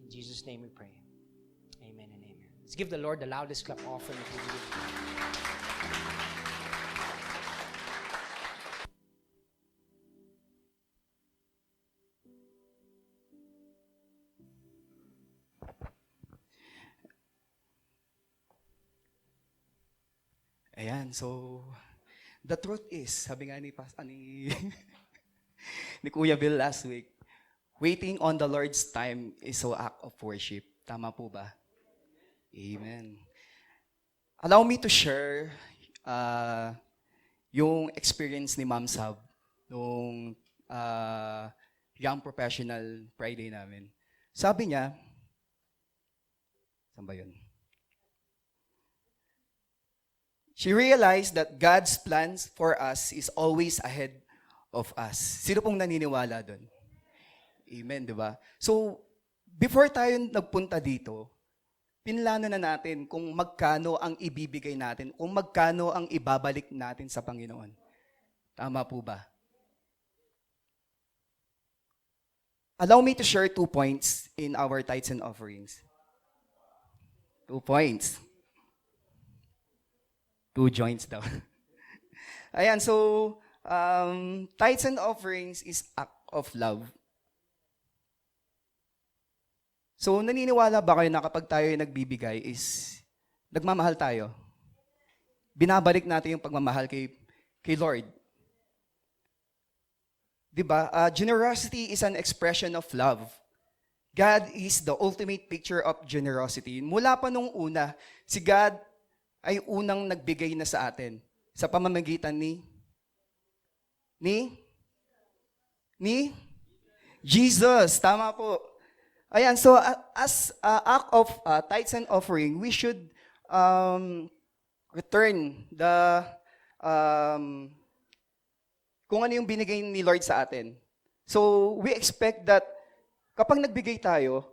In Jesus' name we pray. Amen and amen. Let's give the Lord the loudest clap offering. If we believe. Ayan, so the truth is, sabi nga ni ni Kuya Bill last week, waiting on the Lord's time is an act of worship. Tama po ba? Amen. Allow me to share yung experience ni Ma'am Sab nung Young Professional Friday namin. Sabi niya, saan ba yun? She realized that God's plans for us is always ahead of us. Sino pong naniniwala doon? Amen, di ba? So, before tayo nagpunta dito, pinlano na natin kung magkano ang ibibigay natin, kung magkano ang ibabalik natin sa Panginoon. Tama po ba? Allow me to share 2 points in our tithes and offerings. 2 points. 2 joints daw. Ayan, so, tithes and offerings is act of love. So, naniniwala ba kayo na kapag tayo nagbibigay is nagmamahal tayo? Binabalik natin yung pagmamahal kay Lord. 'Di ba? Generosity is an expression of love. God is the ultimate picture of generosity. Mula pa nung una, si God ay unang nagbigay na sa atin sa pamamagitan ni Jesus. Tama po. Ayan, so as act of tithes and offering, we should return the kung ano yung binigay ni Lord sa atin. So, we expect that kapag nagbigay tayo,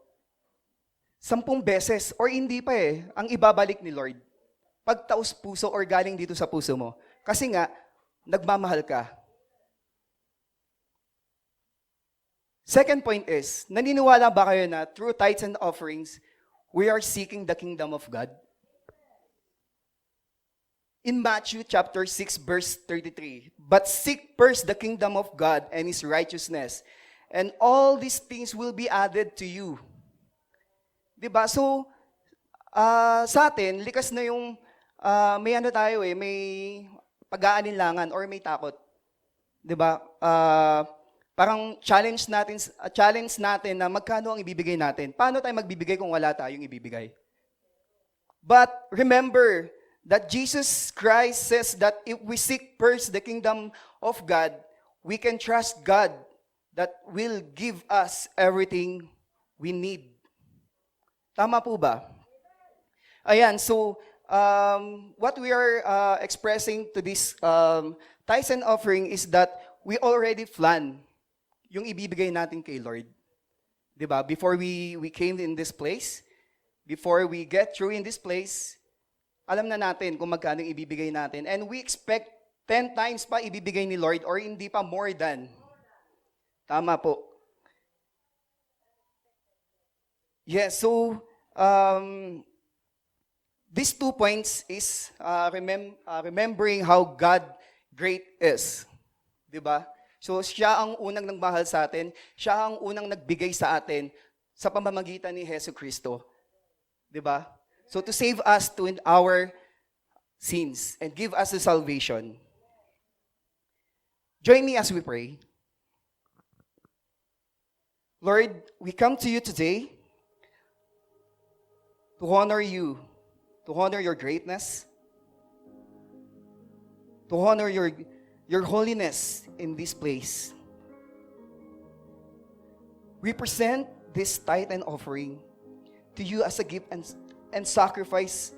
10 beses or hindi pa ang ibabalik ni Lord. Pag taos puso or galing dito sa puso mo. Kasi nga, nagmamahal ka. Second point is, naniniwala ba kayo na through tithes and offerings, we are seeking the kingdom of God? In Matthew chapter 6 verse 33, but seek first the kingdom of God and His righteousness, and all these things will be added to you. Diba? So, sa atin, likas na yung may ano tayo may pag-aalinlangan or may takot. Diba? Parang challenge natin na magkano ang ibibigay natin. Paano tayo magbibigay kung wala tayong ibibigay? But remember that Jesus Christ says that if we seek first the kingdom of God, we can trust God that will give us everything we need. Tama po ba? Ayan, so what we are expressing to this tithes and offering is that we already plan yung ibibigay natin kay Lord. Diba? Before we came in this place, before we get through in this place, alam na natin kung magkano yung ibibigay natin. And we expect 10 times pa ibibigay ni Lord or hindi pa more than. Tama po. Yes, so these 2 points is remembering how God great is. Diba? So siya ang unang nagmahal sa atin, siya ang unang nagbigay sa atin sa pamamagitan ni Hesus Kristo. Diba? So to save us to our sins and give us the salvation. Join me as we pray. Lord, we come to you today to honor you, to honor your greatness, to honor your holiness in this place. We present this tithe and offering to you as a gift and sacrifice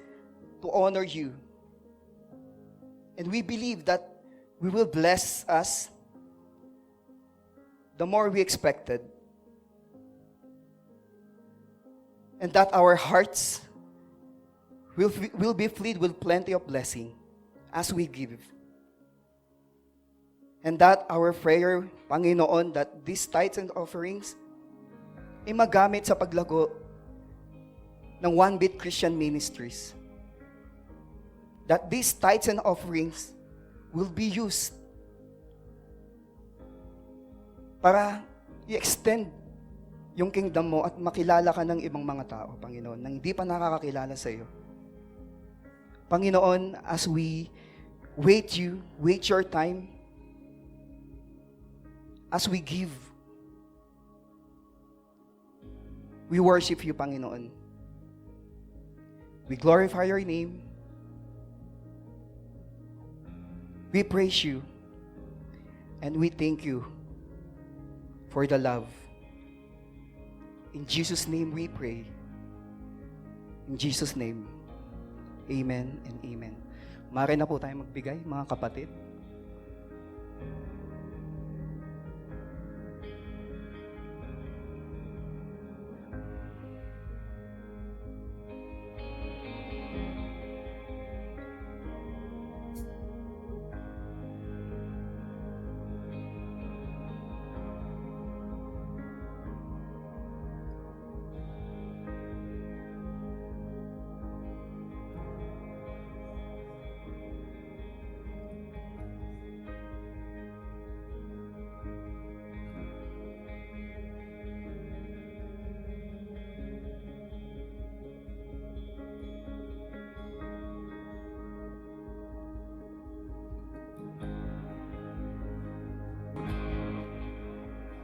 to honor you. And we believe that we will bless us the more we expected. And that our hearts will be filled with plenty of blessing as we give. And that our prayer, Panginoon, that these tithes and offerings ay magamit sa paglago ng One Bit Christian Ministries. That these tithes and offerings will be used para i-extend yung kingdom mo at makilala ka ng ibang mga tao, Panginoon, nang hindi pa nakakakilala sa iyo. Panginoon, as we wait your time, as we give, we worship you, Panginoon. We glorify your name. We praise you. And we thank you for the love. In Jesus' name we pray. In Jesus' name, amen and amen. Maaari na po tayo magbigay, mga kapatid.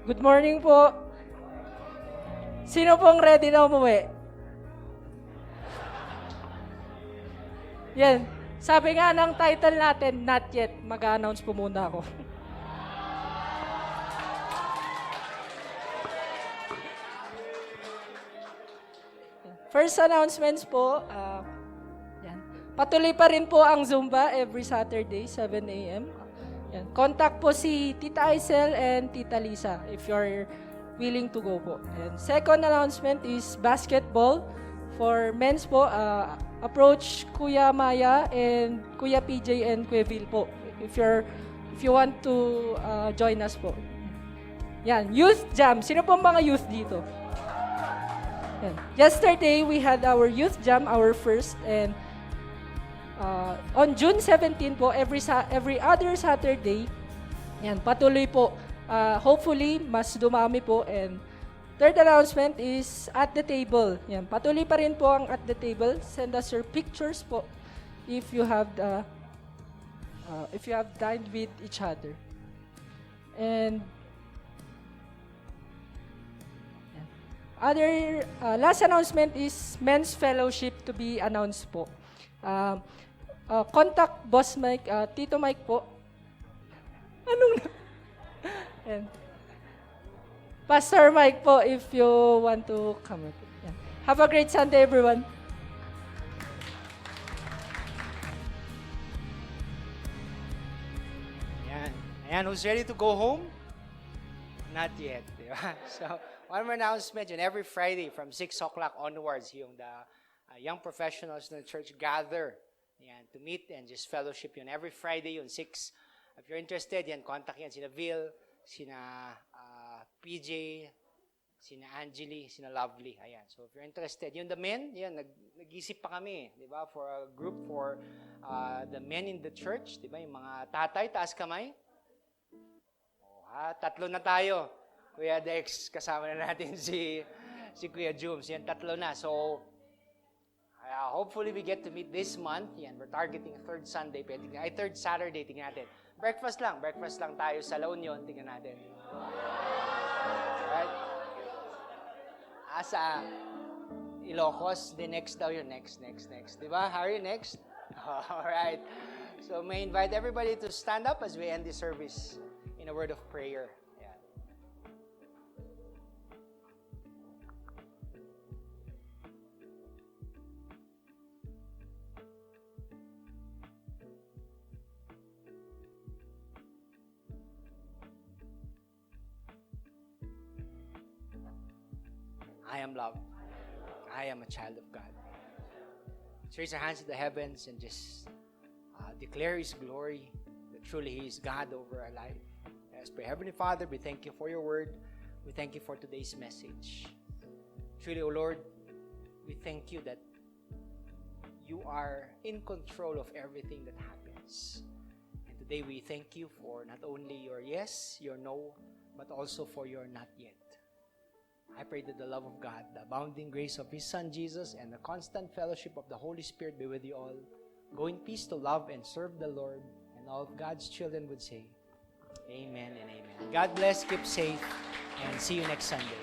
Good morning po. Sino pong ready na umuwi? Yan. Sabi nga ng title natin, not yet. Mag-announce po muna ako. First announcements po, yan. Patuloy pa rin po ang Zumba every Saturday, 7 a.m. Yan. Contact po si Tita Aisel and Tita Lisa if you're willing to go po. And second announcement is basketball. For men's po, approach Kuya Maya and Kuya PJ and Kuya Vil po if you want to join us po. Yan, Youth Jam. Sino po ang mga youth dito? Yan. Yesterday, we had our Youth Jam, our first, and on June 17 po, every other Saturday, yan, patuloy po. Hopefully, mas dumami po. And third announcement is at the table. Yan, patuloy pa rin po ang at the table. Send us your pictures po if you have dined with each other. And last announcement is men's fellowship to be announced po. Contact Boss Mike, Tito Mike po. Anong na? And Pastor Mike po if you want to come. Yeah. Have a great Sunday, everyone. Ayan, who's ready to go home? Not yet, di ba? So, one more announcement, yun, every Friday from 6 o'clock onwards, yung the young professionals ng church gather yan, to meet and just fellowship yun. Every Friday yun, 6. If you're interested, yan, contact yan, sina Vil, sina PJ, sina Angeli, sina Lovely. Ayan, so if you're interested, yung the men, yan, nag-isip pa kami, di ba, for a group for the men in the church, di ba, yung mga tatay, taas kamay. Tatlo na tayo. Kuya Dex, kasama na natin si Kuya Jums. Yan, tatlo na. So, hopefully we get to meet this month. Yan, we're targeting third Sunday. Third Saturday, tingnan natin. Breakfast lang tayo sa La Union, tingnan natin. Alright? Sa Ilocos, the next daw yun. Next. Diba, Harry, next? Alright. So, may invite everybody to stand up as we end the service in a word of prayer. Yeah. I am loved. I am a child of God. Let's raise our hands to the heavens and just declare His glory, that truly He is God over our life. Let's pray. Heavenly Father, we thank you for your word. We thank you for today's message. Truly, O Lord, we thank you that you are in control of everything that happens. And today we thank you for not only your yes, your no, but also for your not yet. I pray that the love of God, the abounding grace of His Son Jesus, and the constant fellowship of the Holy Spirit be with you all. Go in peace to love and serve the Lord. And all of God's children would say, Amen and amen. God bless, keep safe, and see you next Sunday.